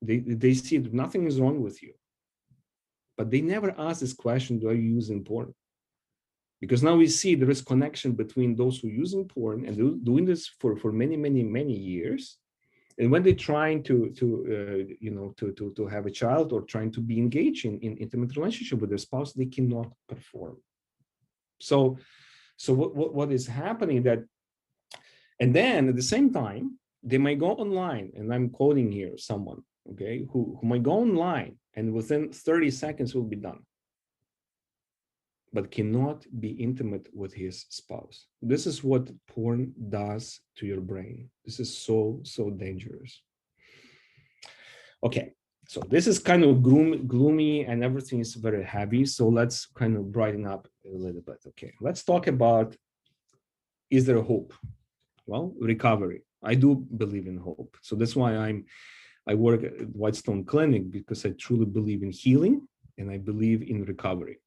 They see that nothing is wrong with you. But they never ask this question, do I use porn? Because now we see there is connection between those who use porn and doing this for many, many, many years. And when they're trying to have a child or trying to be engaged in intimate relationship with their spouse, they cannot perform. So what is happening that, and then at the same time, they might go online, and I'm quoting here someone, okay, who might go online and within 30 seconds will be done. but cannot be intimate with his spouse. This is what porn does to your brain. This is so, so dangerous. Okay, so this is kind of gloomy and everything is very heavy. So let's kind of brighten up a little bit. Okay, let's talk about, is there a hope? Well, recovery. I do believe in hope. So that's why I work at Whitestone Clinic, because I truly believe in healing and I believe in recovery.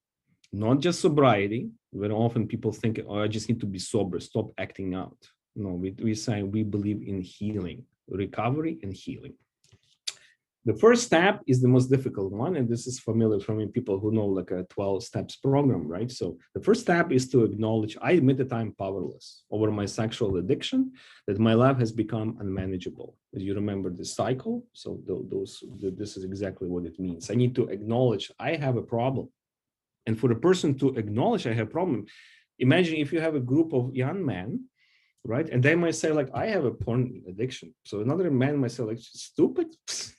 Not just sobriety. Very often people think, oh, I just need to be sober, stop acting out. No, we say we believe in healing, recovery and healing. The first step is the most difficult one, and this is familiar for me, people who know like a 12 steps program, right? So the first step is to acknowledge, I admit that I'm powerless over my sexual addiction, that my life has become unmanageable. You remember the cycle? So this is exactly what it means. I need to acknowledge I have a problem. And for the person to acknowledge I have a problem, imagine if you have a group of young men, right? And they might say like, I have a porn addiction. So another man might say like, stupid,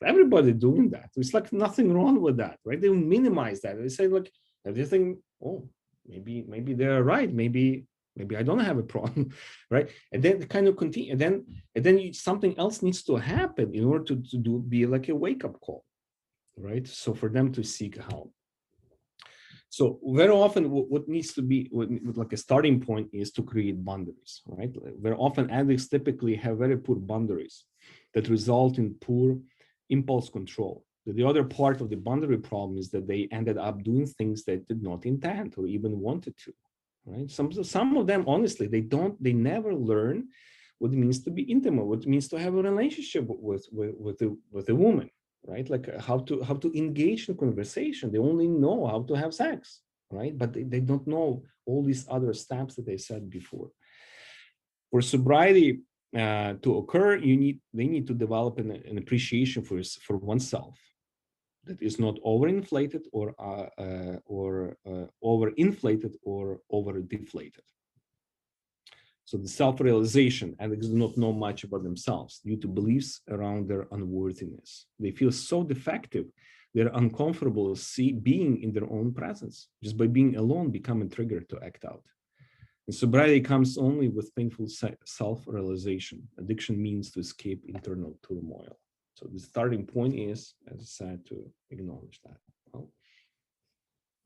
everybody doing that. It's like nothing wrong with that, right? They minimize that. They say like, everything, oh, maybe they're right. Maybe I don't have a problem, right? And then kind of continue. And then something else needs to happen in order to be like a wake-up call, right? So for them to seek help. So very often what needs to be like a starting point is to create boundaries, right? Very often addicts typically have very poor boundaries that result in poor impulse control. The other part of the boundary problem is that they ended up doing things they did not intend or even wanted to, right? Some of them, honestly, they never learn what it means to be intimate, what it means to have a relationship with a woman. Right, like how to engage in conversation. They only know how to have sex, right? But they don't know all these other steps that I said before. For sobriety to occur, they need to develop an appreciation for oneself that is not overinflated or overinflated or overdeflated. So the self-realization, addicts do not know much about themselves due to beliefs around their unworthiness. They feel so defective, they're uncomfortable being in their own presence. Just by being alone become a trigger to act out. And sobriety comes only with painful self-realization. Addiction means to escape internal turmoil. So the starting point is, as I said, to acknowledge that. Well,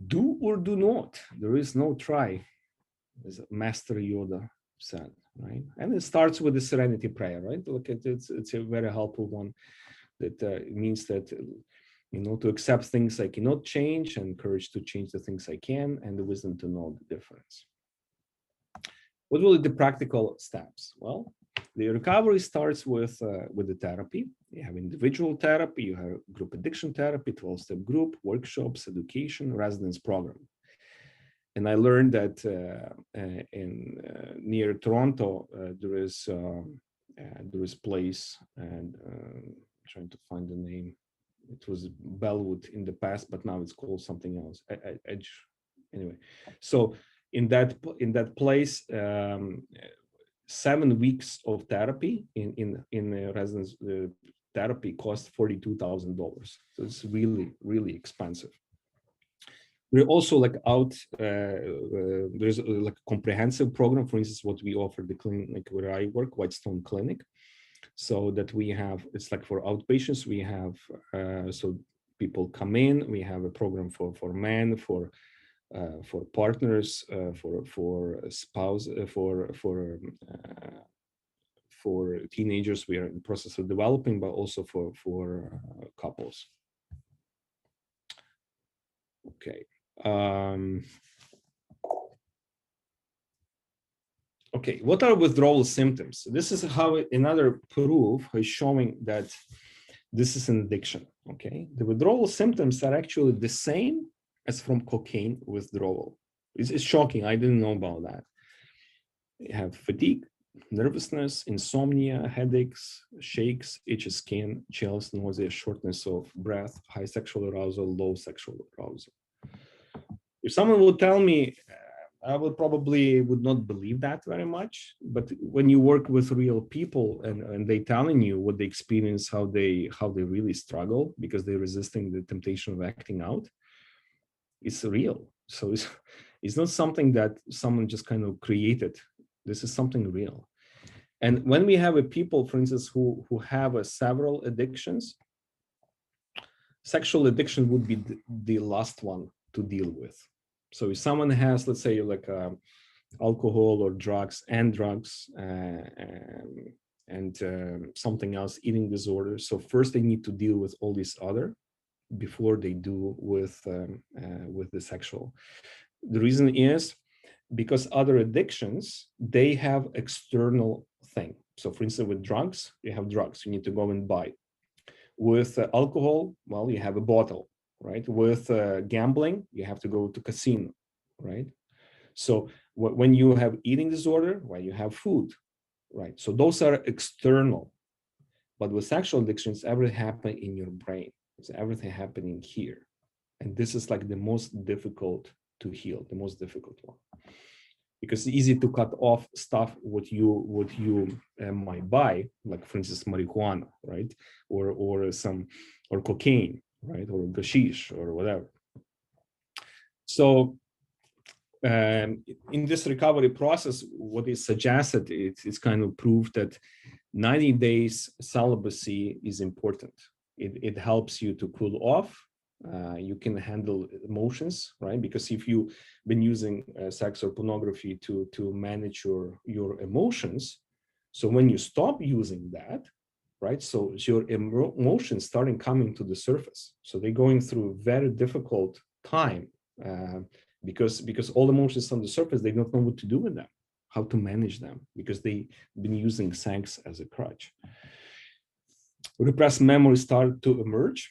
do or do not. There is no try, as Master Yoda said, right? And it starts with the serenity prayer, right? Look at it, it's a very helpful one that means that, to accept things I cannot change and courage to change the things I can and the wisdom to know the difference. What will be the practical steps? Well, the recovery starts with the therapy. You have individual therapy, you have group addiction therapy, 12-step group, workshops, education, residence program. And I learned that near Toronto, there is place, and trying to find the name. It was Bellwood in the past, but now it's called something else. Edge, anyway. So in that place, 7 weeks of therapy in residence therapy cost $42,000. So it's really expensive. We're also like there's like a comprehensive program, for instance, what we offer the clinic where I work, Whitestone Clinic. So that we have, it's like for outpatients, we have, so people come in, we have a program for men, for partners, for spouse, for teenagers, we are in the process of developing, but also for couples. Okay. Okay, what are withdrawal symptoms? This is how another proof is showing that this is an addiction. Okay, the withdrawal symptoms are actually the same as from cocaine withdrawal. It's shocking. I didn't know about that. You have fatigue, nervousness, insomnia, headaches, shakes, itchy skin, chills, nausea, shortness of breath, high sexual arousal, low sexual arousal. If someone would tell me, I would not believe that very much. But when you work with real people and they telling you what they experience, how they really struggle because they're resisting the temptation of acting out, it's real. So it's not something that someone just kind of created. This is something real. And when we have a people, for instance, who have several addictions, sexual addiction would be the last one to deal with. So if someone has, let's say, like alcohol or drugs, something else, eating disorder. So first they need to deal with all these other before they do with the sexual. The reason is because other addictions, they have external thing. So for instance, with drugs, you have drugs, you need to go and buy. With alcohol, well, you have a bottle, right? With gambling, you have to go to casino, right? So when you have eating disorder, well, you have food, right? So those are external. But with sexual addictions, everything happens in your brain. It's everything happening here. And this is like the most difficult to heal, the most difficult one. Because it's easy to cut off stuff what you might buy, like for instance marijuana, right, or cocaine, right, or hashish or whatever. So in this recovery process, what is suggested, it's kind of proved that 90 days celibacy is important. It helps you to cool off. You can handle emotions, right? Because if you've been using sex or pornography to manage your emotions, so when you stop using that, right? So your emotions starting coming to the surface. So they're going through a very difficult time because all emotions on the surface, they don't know what to do with them, how to manage them, because they've been using sex as a crutch. Repressed memories start to emerge.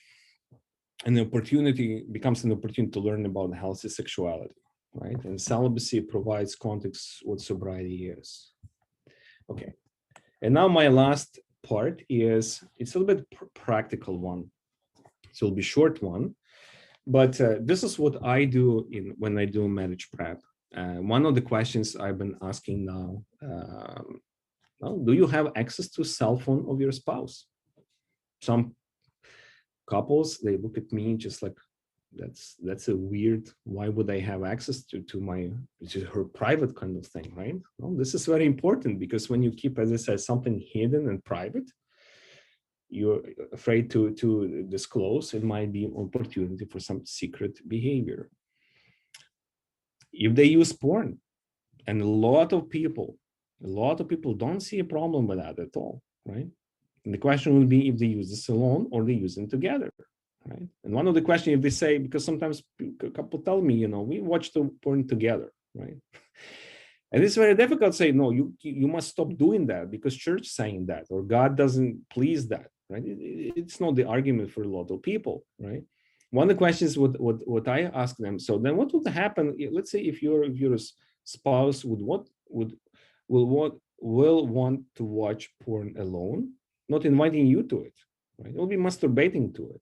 And the opportunity becomes an opportunity to learn about healthy sexuality, right? And celibacy provides context what sobriety is. Okay, and now my last part is, it's a little bit practical one. So it'll be short one, but this is what I do when I do marriage prep. One of the questions I've been asking now, well, do you have access to cell phone of your spouse? Some couples, they look at me just like, that's a weird, why would I have access to her private kind of thing, right? Well, this is very important, because when you keep, as I said, something hidden and private, you're afraid to disclose, it might be an opportunity for some secret behavior. If they use porn, and a lot of people don't see a problem with that at all, right? And the question will be if they use this alone or they use them together, right? And one of the questions, if they say, because sometimes a couple tell me, we watch the porn together, right? And it's very difficult to say, no, you must stop doing that because church saying that, or God doesn't please that, right? It's not the argument for a lot of people, right? One of the questions what I ask them, so then what would happen, let's say if your spouse will want to watch porn alone, not inviting you to it, right? They'll be masturbating to it.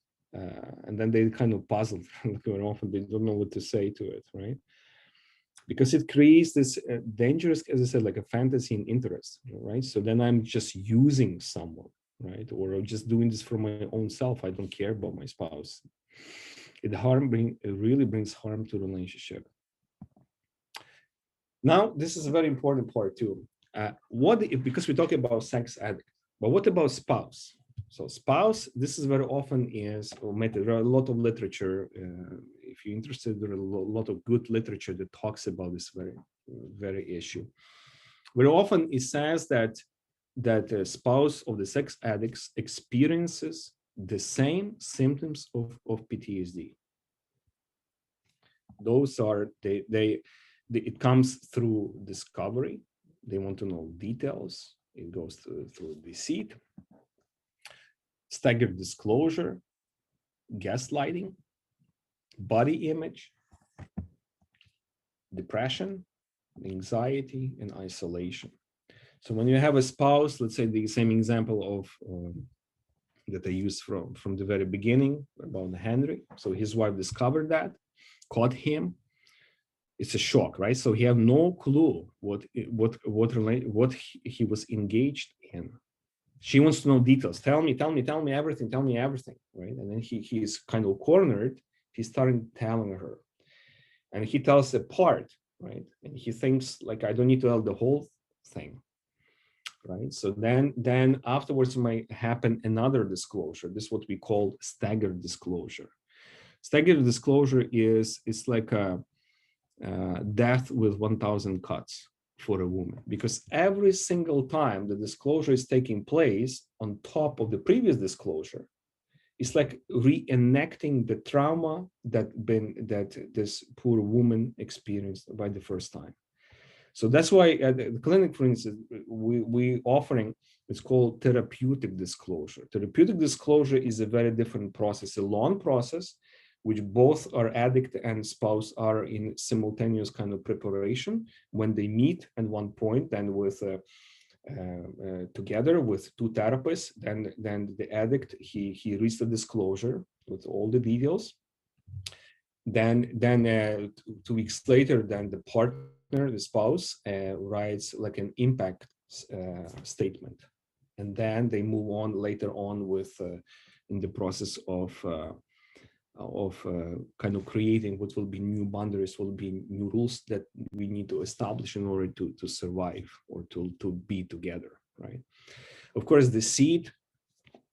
And then they kind of puzzled very often, they don't know what to say to it, right? Because it creates this dangerous, as I said, like a fantasy and interest, right? So then I'm just using someone, right? Or I'm just doing this for my own self. I don't care about my spouse. It really brings harm to the relationship. Now, this is a very important part too. Because we're talking about sex addict, but what about spouse? So spouse, this is very often omitted. There are a lot of literature. If you're interested, there are a lot of good literature that talks about this very issue. Very often it says that a spouse of the sex addicts experiences the same symptoms of PTSD. Those are, it comes through discovery. They want to know details. It goes through deceit, staggered disclosure, gaslighting, body image, depression, anxiety, and isolation. So when you have a spouse, let's say the same example of that I used from the very beginning about Henry. So his wife discovered that, caught him. It's a shock, right? So he had no clue what he was engaged in. She wants to know details. Tell me everything, right? And then he's kind of cornered. He started telling her. and he tells a part, right? And he thinks like, I don't need to tell the whole thing, right? So then afterwards might happen another disclosure. This is what we call staggered disclosure. Staggered disclosure is like a death with 1,000 cuts for a woman, because every single time the disclosure is taking place on top of the previous disclosure, it's like reenacting the trauma that this poor woman experienced by the first time. So that's why at the clinic, for instance, we offering, it's called therapeutic disclosure. Therapeutic disclosure is a very different process, a long process, which both our addict and spouse are in simultaneous kind of preparation when they meet at one point, and with together with two therapists, then the addict, he reads the disclosure with all the details. Then 2 weeks later, then the partner, the spouse, writes like an impact statement, and then they move on later on with in the process of kind of creating what will be new boundaries, will be new rules that we need to establish in order to survive or to be together, right? Of course, the seed,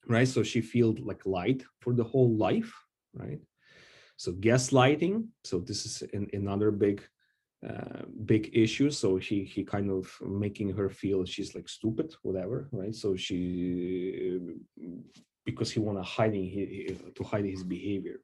right? So she feels like light for the whole life, right? So gaslighting. So this is another big issue. So he kind of making her feel she's like stupid, whatever, right? So she, because he want to hide his behavior.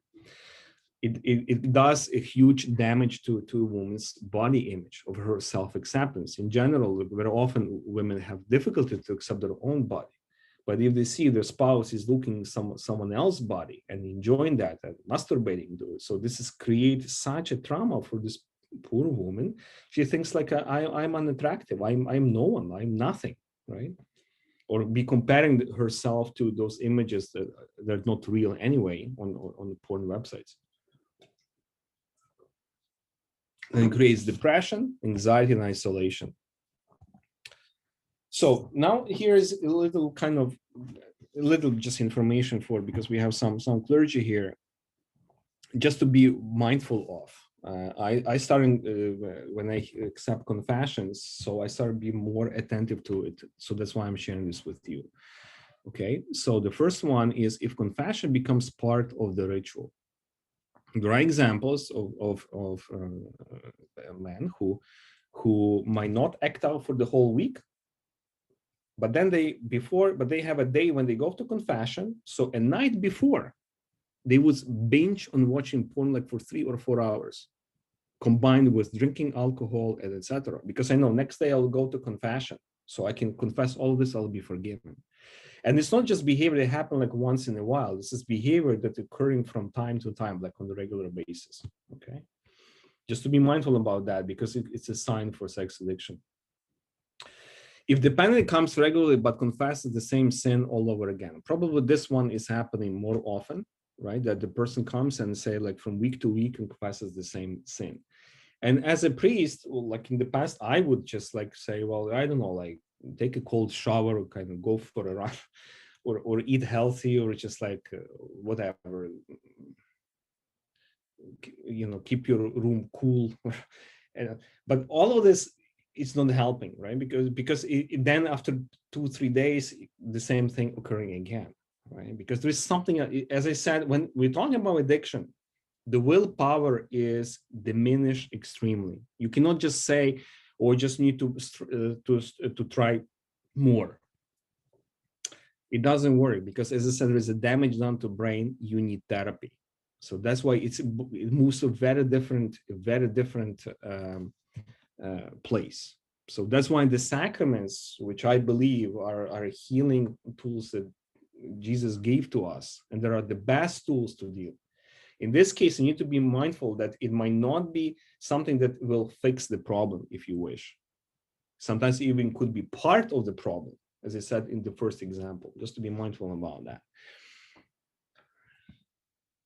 It does a huge damage to a woman's body image, of her self-acceptance. In general, very often women have difficulty to accept their own body. But if they see their spouse is looking someone else's body and enjoying that and masturbating to it, so this is create such a trauma for this poor woman. She thinks like, I'm unattractive, I'm no one, I'm nothing, right? Or be comparing herself to those images that they're not real anyway on the porn websites. And it creates depression, anxiety, and isolation. So now here's a little just information for, because we have some clergy here, just to be mindful of. I started when I accept confessions, so I started being more attentive to it. So that's why I'm sharing this with you. Okay, so the first one is, if confession becomes part of the ritual. There are examples of men who might not act out for the whole week, but then they have a day when they go to confession. So a night before, they would binge on watching porn like for 3 or 4 hours, combined with drinking alcohol and etc. Because I know next day I'll go to confession, so I can confess all this, I'll be forgiven. And it's not just behavior that happen like once in a while. This is behavior that's occurring from time to time, like on a regular basis. Okay, just to be mindful about that, because it's a sign for sex addiction. If the dependent comes regularly but confesses the same sin all over again, probably this one is happening more often, right? That the person comes and say like from week to week and confesses the same sin. And as a priest, like in the past, I would just like say, well, I don't know, like take a cold shower or kind of go for a run or eat healthy, or just like whatever, you know, keep your room cool. But all of this is not helping, right? Because then after 2-3 days, the same thing occurring again, right? Because there is something, as I said, when we're talking about addiction, the willpower is diminished extremely. You cannot just say, or just need to try more. It doesn't work, because as I said, there is a damage done to brain. You need therapy. So that's why it moves to a very different place. So that's why the sacraments, which I believe are healing tools that Jesus gave to us, and there are the best tools to deal. In this case, you need to be mindful that it might not be something that will fix the problem, if you wish. Sometimes even could be part of the problem, as I said in the first example, just to be mindful about that.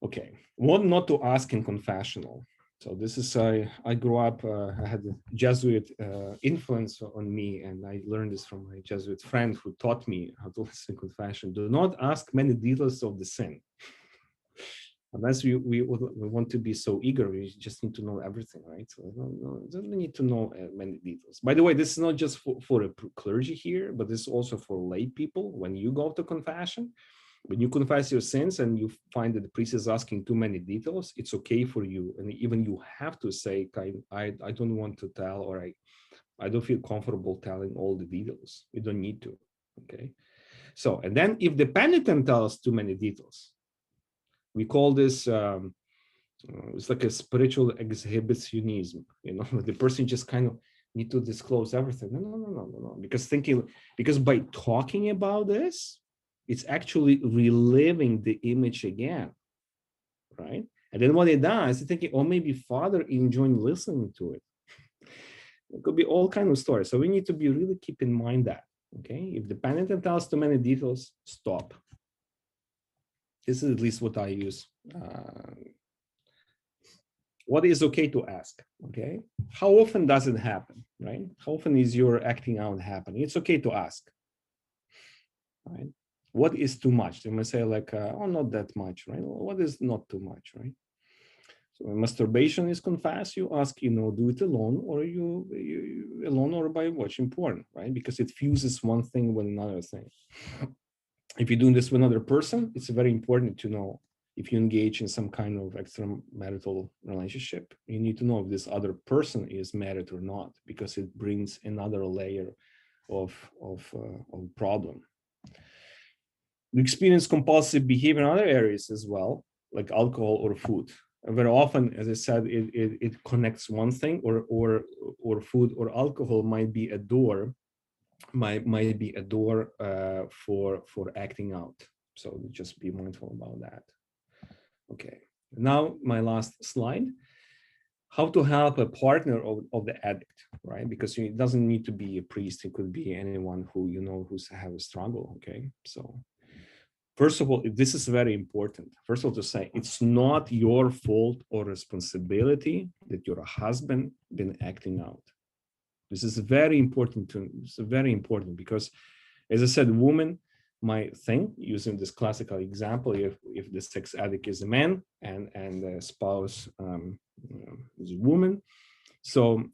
Okay, what not to ask in confessional. So this is, I grew up, I had a Jesuit influence on me, and I learned this from my Jesuit friend who taught me how to listen in confession. Do not ask many details of the sin. Unless we want to be so eager, we just need to know everything, right? So don't need to know many details. By the way, this is not just for a clergy here, but this is also for lay people. When you go to confession, when you confess your sins and you find that the priest is asking too many details, it's okay for you. And even you have to say, I don't want to tell, or I don't feel comfortable telling all the details. You don't need to, okay? So, and then if the penitent tells too many details, we call this, it's like a spiritual exhibitionism, the person just kind of need to disclose everything. No. Because by talking about this, it's actually reliving the image again, right? And then what it does, it's thinking, oh, maybe Father enjoying listening to it. It could be all kinds of stories. So we need to be really keep in mind that, okay? If the penitent tells too many details, stop. This is at least what I use. What is okay to ask, okay? How often does it happen, right? How often is your acting out happening? It's okay to ask, right? What is too much? They might say like, oh, not that much, right? What is not too much, right? So when masturbation is confessed, you ask, do it alone, or you alone, or by watching porn, right? Because it fuses one thing with another thing. If you're doing this with another person, it's very important to know if you engage in some kind of extramarital relationship, you need to know if this other person is married or not, because it brings another layer of problem. We experience compulsive behavior in other areas as well, like alcohol or food. And very often, as I said, it connects one thing, or food or alcohol might be a door, might be a door for acting out. So just be mindful about that. Okay, now my last slide. How to help a partner of the addict, right? Because it doesn't need to be a priest. It could be anyone who who's have a struggle, okay? So first of all, this is very important. First of all, to say it's not your fault or responsibility that your husband been acting out. This is very important because, as I said, women might think, using this classical example, if the sex addict is a man and the spouse is a woman, so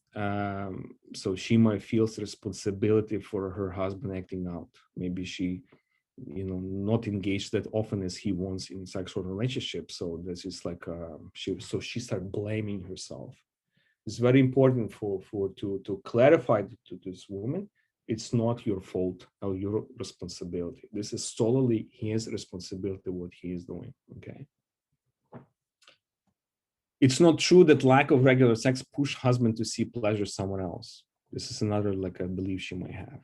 she might feel responsibility for her husband acting out. Maybe she not engaged that often as he wants in sexual relationships. So this is like she started blaming herself. It's very important to clarify to this woman, it's not your fault or your responsibility. This is solely his responsibility, what he is doing, okay? It's not true that lack of regular sex push husband to see pleasure somewhere else. This is another like a belief she might have.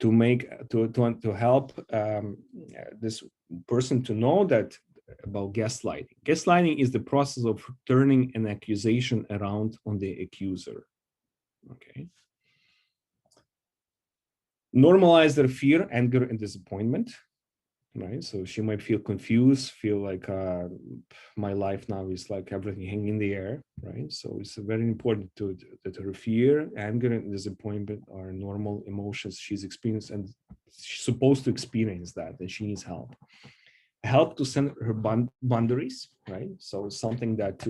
To help this person to know that about gaslighting. Gaslighting is the process of turning an accusation around on the accuser. Okay. Normalize their fear, anger, and disappointment. Right. So she might feel confused, feel like my life now is like everything hanging in the air. Right. So it's very important that her fear, anger, and disappointment are normal emotions she's experienced, and she's supposed to experience that, and she needs help. Help to set her boundaries, right? So something that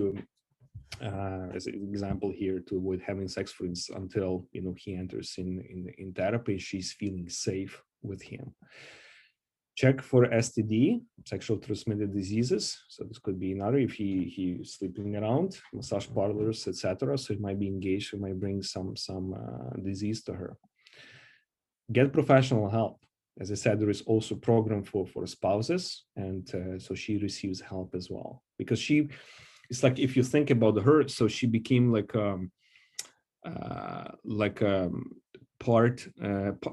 as an example here, to avoid having sex, for instance, until he enters in therapy, she's feeling safe with him. Check for STD, sexual transmitted diseases. So this could be another if he's sleeping around, massage parlors, etc. So it might be engaged, it might bring some disease to her. Get professional help. As I said, there is also a program for spouses, and so she receives help as well. Because it's like, if you think about her, so she became like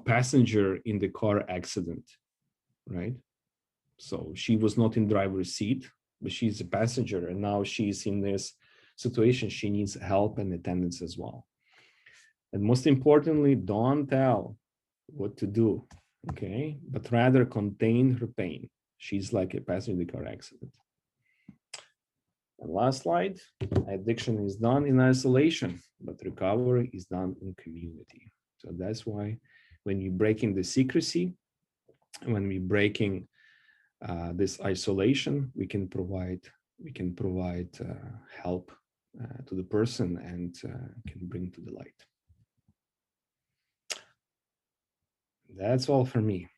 passenger in the car accident, right? So she was not in driver's seat, but she's a passenger, and now she's in this situation. She needs help and attendance as well. And most importantly, don't tell what to do, okay? But rather contain her pain. She's like a passenger in the car accident. And last slide, addiction is done in isolation, but recovery is done in community. So that's why when we're breaking the secrecy, when we're breaking this isolation, we can provide help to the person and can bring to the light. That's all for me.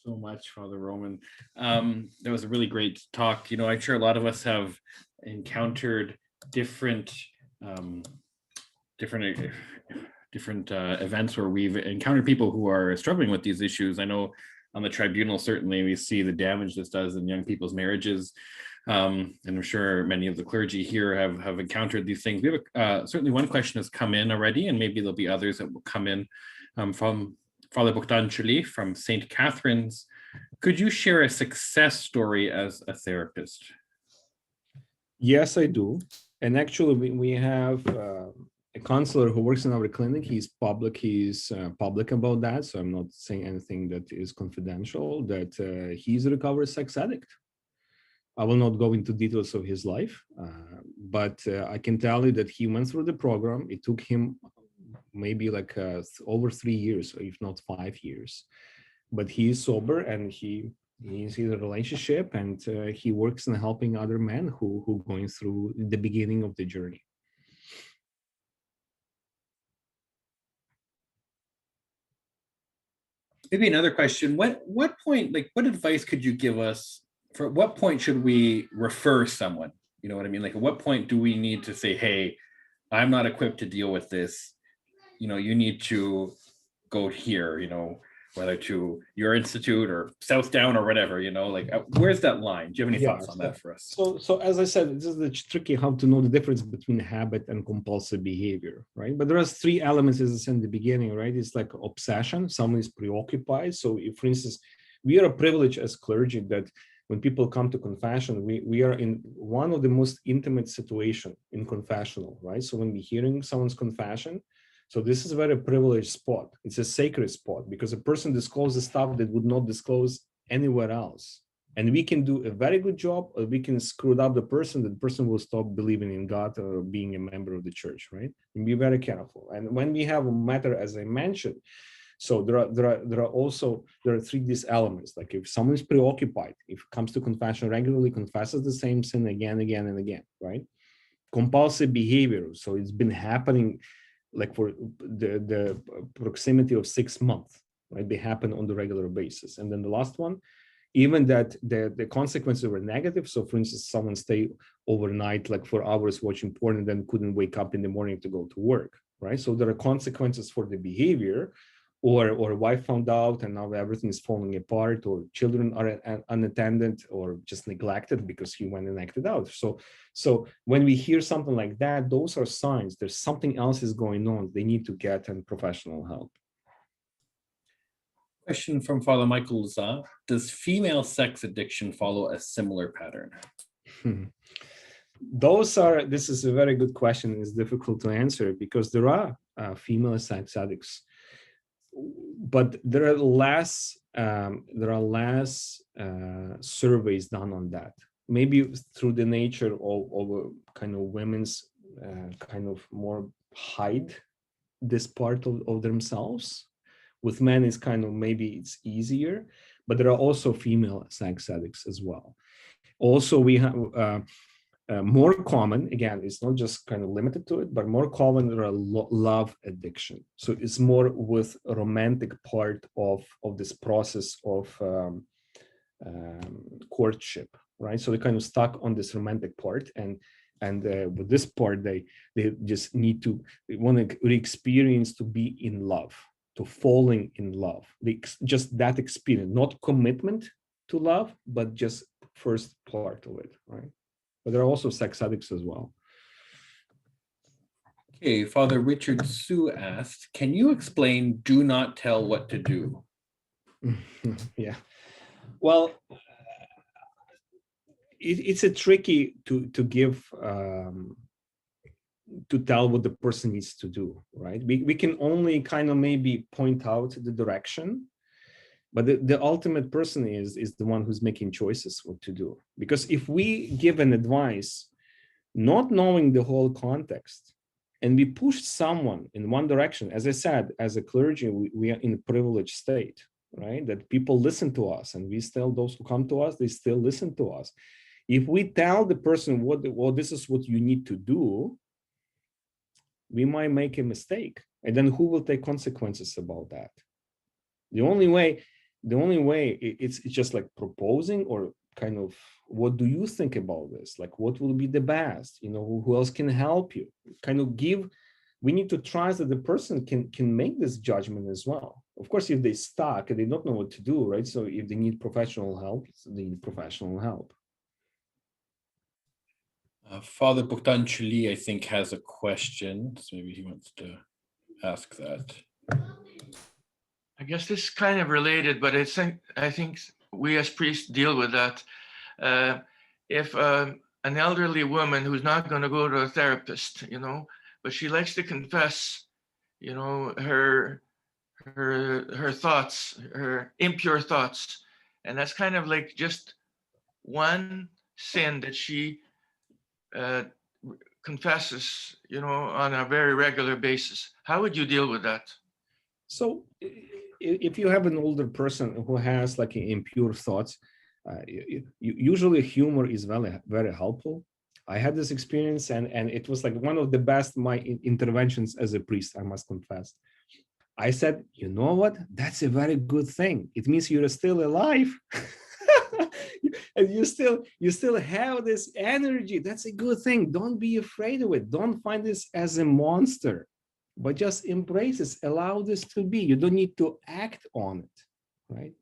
So much, Father Roman. That was a really great talk. I'm sure a lot of us have encountered different events where we've encountered people who are struggling with these issues. I know on the tribunal, certainly we see the damage this does in young people's marriages. And I'm sure many of the clergy here have encountered these things. We have certainly one question has come in already, and maybe there'll be others that will come in from Father Bogdan from St. Catherine's. Could you share a success story as a therapist? Yes, I do. And actually, we have a counselor who works in our clinic. He's public about that. So I'm not saying anything that is confidential, that he's a recovered sex addict. I will not go into details of his life, but I can tell you that he went through the program. It took him maybe like over 3 years, if not 5 years. But he is sober and he's in a relationship, and he works in helping other men who going through the beginning of the journey. Maybe another question. What point, what advice could you give us for what point should we refer someone? You know what I mean? At what point do we need to say, hey, I'm not equipped to deal with this. You need to go here, whether to your institute or South Down or whatever, where's that line? Do you have any thoughts on that for us? So as I said, this is tricky how to know the difference between habit and compulsive behavior, right? But there are 3 elements, as I said in the beginning, right? It's like obsession, someone is preoccupied. So if, for instance, we are privileged as clergy that when people come to confession, we are in one of the most intimate situation in confessional, right? So when we're hearing someone's confession, so this is a very privileged spot. It's a sacred spot because a person discloses stuff that would not disclose anywhere else. And we can do a very good job, or we can screw up the person will stop believing in God or being a member of the church, right? And be very careful. And when we have a matter, as I mentioned, so there are 3 these elements. Like if someone is preoccupied, if it comes to confession regularly, confesses the same sin again and again, right? Compulsive behavior. So it's been happening like for the proximity of 6 months, right? They happen on the regular basis. And then the last one, even that the consequences were negative. So for instance, someone stayed overnight, like for hours watching porn and then couldn't wake up in the morning to go to work, right? So there are consequences for the behavior, or wife found out and now everything is falling apart, or children are unattended or just neglected because he went and acted out. So when we hear something like that, those are signs there's something else is going on. They need to get professional help. Question from Father Michael Lazar. Does female sex addiction follow a similar pattern? This is a very good question. It's difficult to answer because there are female sex addicts, but there are less surveys done on that. Maybe through the nature of kind of women's kind of more hide this part of themselves. With men, it's kind of maybe it's easier, but there are also female sex addicts as well. Also, we have more common, again, it's not just kind of limited to it, but more common, there are love addiction. So it's more with a romantic part of this process of courtship, right? So they're kind of stuck on this romantic part, and with this part, they just they want to re-experience to be in love, to falling in love. Just that experience, not commitment to love, but just first part of it, right? But there are also sex addicts as well. Okay, Father Richard Sue asked, can you explain do not tell what to do? Yeah, well, it's a tricky to give to tell what the person needs to do, right? We can only kind of maybe point out the direction, but the ultimate person is the one who's making choices what to do. Because if we give an advice, not knowing the whole context, and we push someone in one direction, as I said, as a clergy, we are in a privileged state. right? That people listen to us, and we still, those who come to us, they still listen to us. If we tell the person well, this is what you need to do, we might make a mistake, and then who will take consequences about that? The only way it's just like proposing, or kind of, what do you think about this? Like, what will be the best? You know, who else can help you? Kind of give. We need to trust that the person can make this judgment as well. Of course, if they stuck and they don't know what to do, right? So if they need professional help, they need professional help. Father Bogdan-Chuli, I think, has a question, so maybe he wants to ask that. I guess this is kind of related, but I think we as priests deal with that. If an elderly woman who's not going to go to a therapist, you know, but she likes to confess, you know, her thoughts, her impure thoughts, and that's kind of like just one sin that she confesses, you know, on a very regular basis. How would you deal with that? So if you have an older person who has like impure thoughts, usually humor is very helpful. I had this experience, and it was like one of the best my interventions as a priest, I must confess. I said, you know what? That's a very good thing. It means you're still alive. And you still have this energy. That's a good thing. Don't be afraid of it. Don't find this as a monster, but just embrace this. Allow this to be. You don't need to act on it, right?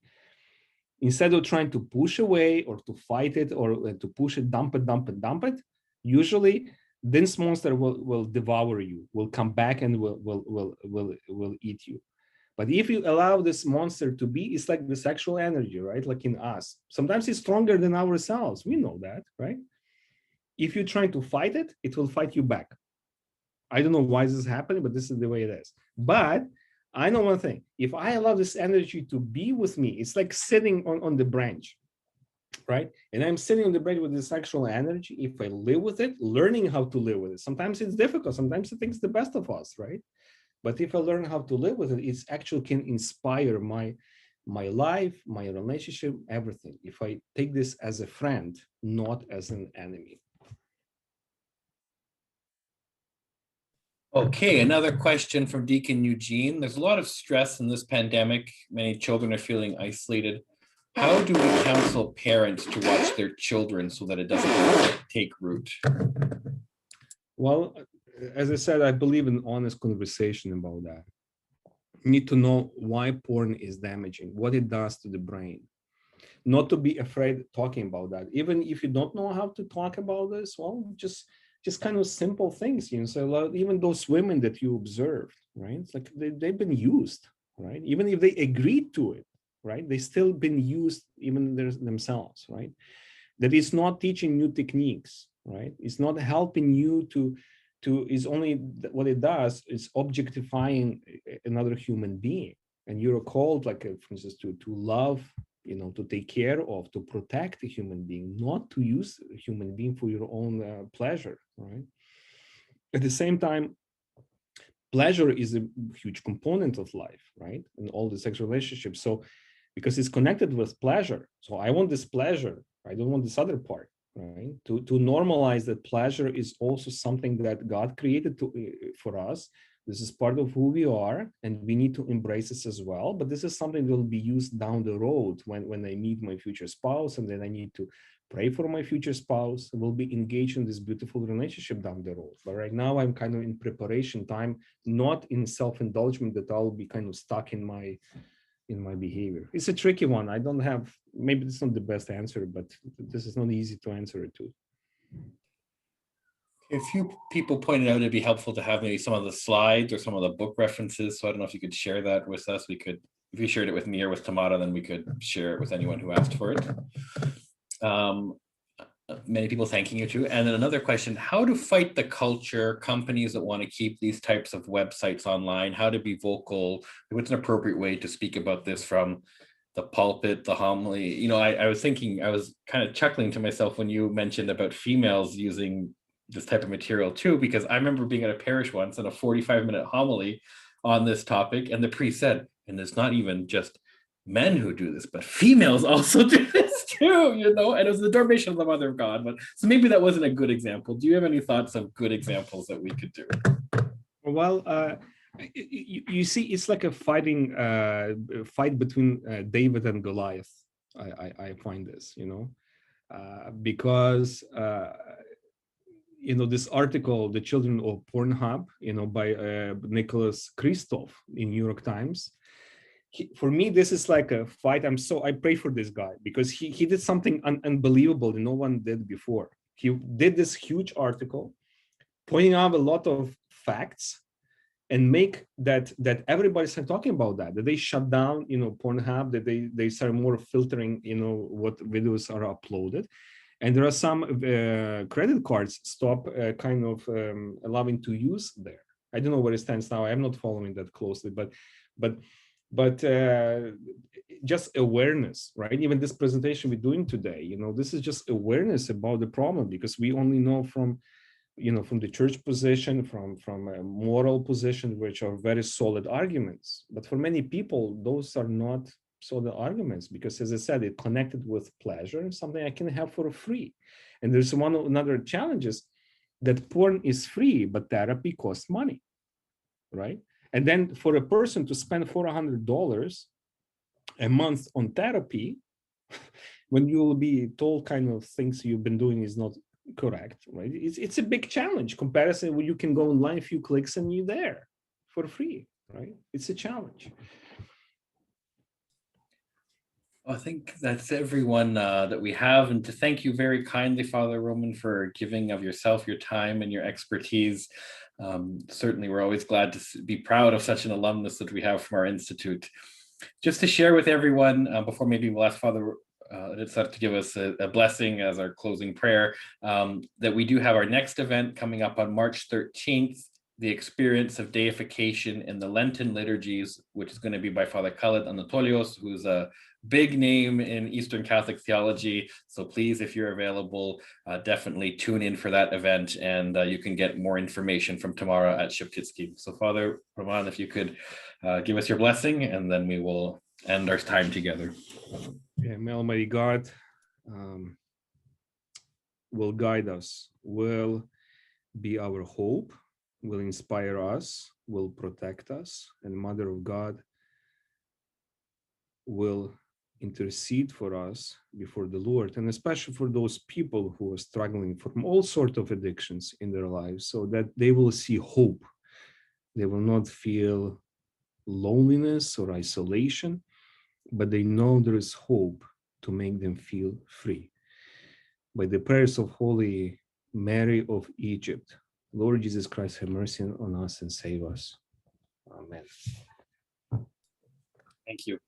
Instead of trying to push away or to fight it or to push it, dump it, usually this monster will devour you, will come back and will eat you. But if you allow this monster to be, it's like the sexual energy, right? Like in us. Sometimes it's stronger than ourselves. We know that, right? If you're trying to fight it, it will fight you back. I don't know why this is happening, but this is the way it is. But I know one thing. If I allow this energy to be with me, it's like sitting on the branch, right? And I'm sitting on the branch with the sexual energy. If I live with it, learning how to live with it. Sometimes it's difficult. Sometimes it thinks the best of us, right? But if I learn how to live with it, it actually can inspire my life, my relationship, everything. If I take this as a friend, not as an enemy. Okay, another question from Deacon Eugene. There's a lot of stress in this pandemic. Many children are feeling isolated. How do we counsel parents to watch their children so that it doesn't take root? Well, as I said, I believe in honest conversation about that. You need to know why porn is damaging, what it does to the brain. Not to be afraid talking about that. Even if you don't know how to talk about this, well, just kind of simple things, you know. So even those women that you observed, right? It's like they've been used, right? Even if they agreed to it, right? They still been used even themselves, right? That is not teaching new techniques, right? It's not helping you to is only what it does is objectifying another human being. And you're called, like, for instance, to love, you know, to take care of, to protect a human being, not to use a human being for your own pleasure, right? At the same time, pleasure is a huge component of life, right? And all the sexual relationships. So, because it's connected with pleasure. So I want this pleasure. I don't want this other part, right? To normalize that pleasure is also something that God created for us. This is part of who we are, and we need to embrace this as well. But this is something that will be used down the road when I meet my future spouse, and then I need to pray for my future spouse. We'll be engaged in this beautiful relationship down the road. But right now, I'm kind of in preparation time, not in self-indulgence that I'll be kind of stuck in my behavior. It's a tricky one. I don't have, maybe it's not the best answer, but this is not easy to answer it too. A few people pointed out it'd be helpful to have maybe some of the slides or some of the book references. So I don't know if you could share that with us. We could, if you shared it with me or with Tamara, then we could share it with anyone who asked for it. Many people thanking you too. And then another question, how to fight the culture, companies that want to keep these types of websites online, how to be vocal, what's an appropriate way to speak about this from the pulpit, the homily. You know, I was thinking, I was kind of chuckling to myself when you mentioned about females using this type of material too, because I remember being at a parish once in a 45-minute homily on this topic, and the priest said, and it's not even just men who do this, but females also do this too, you know, and it was the adoration of the Mother of God. But so maybe that wasn't a good example. Do you have any thoughts of good examples that we could do? Well, you see, it's like a fight between David and Goliath. I find this, you know, because you know, this article, "The Children of Pornhub," you know, by Nicholas Kristof in New York Times. For me, this is like a fight. I pray for this guy, because he did something unbelievable that no one did before. He did this huge article pointing out a lot of facts and make that everybody started talking about that they shut down, you know, Pornhub, that they start more filtering, you know, what videos are uploaded. And there are some credit cards stop kind of allowing to use there. I don't know where it stands now. I'm not following that closely, but just awareness, right? Even this presentation we're doing today, you know, this is just awareness about the problem, because we only know from, you know, from the church position, from a moral position, which are very solid arguments. But for many people, those are not solid arguments, because, as I said, it connected with pleasure, something I can have for free. And there's another challenge is that porn is free, but therapy costs money, right? And then for a person to spend $400 a month on therapy, when you will be told kind of things you've been doing is not correct, right? It's a big challenge. Comparison where you can go online, a few clicks, and you're there for free, right? It's a challenge. I think that's everyone that we have, and to thank you very kindly, Father Roman, for giving of yourself, your time, and your expertise. Certainly, we're always glad to be proud of such an alumnus that we have from our institute. Just to share with everyone, before maybe we'll ask Father Rytsar to give us a blessing as our closing prayer, that we do have our next event coming up on March 13th, the experience of deification in the Lenten liturgies, which is going to be by Father Khaled Anatolios, who's a big name in Eastern Catholic theology. So please, if you're available, definitely tune in for that event, and you can get more information from tomorrow at Sheptytsky. So Father Roman, if you could give us your blessing, and then we will end our time together. Yeah, may Almighty God will guide us, will be our hope, will inspire us, will protect us, and Mother of God will intercede for us before the Lord, and especially for those people who are struggling from all sorts of addictions in their lives, so that they will see hope. They will not feel loneliness or isolation, but they know there is hope to make them feel free. By the prayers of Holy Mary of Egypt, Lord Jesus Christ, have mercy on us and save us. Amen. Thank you.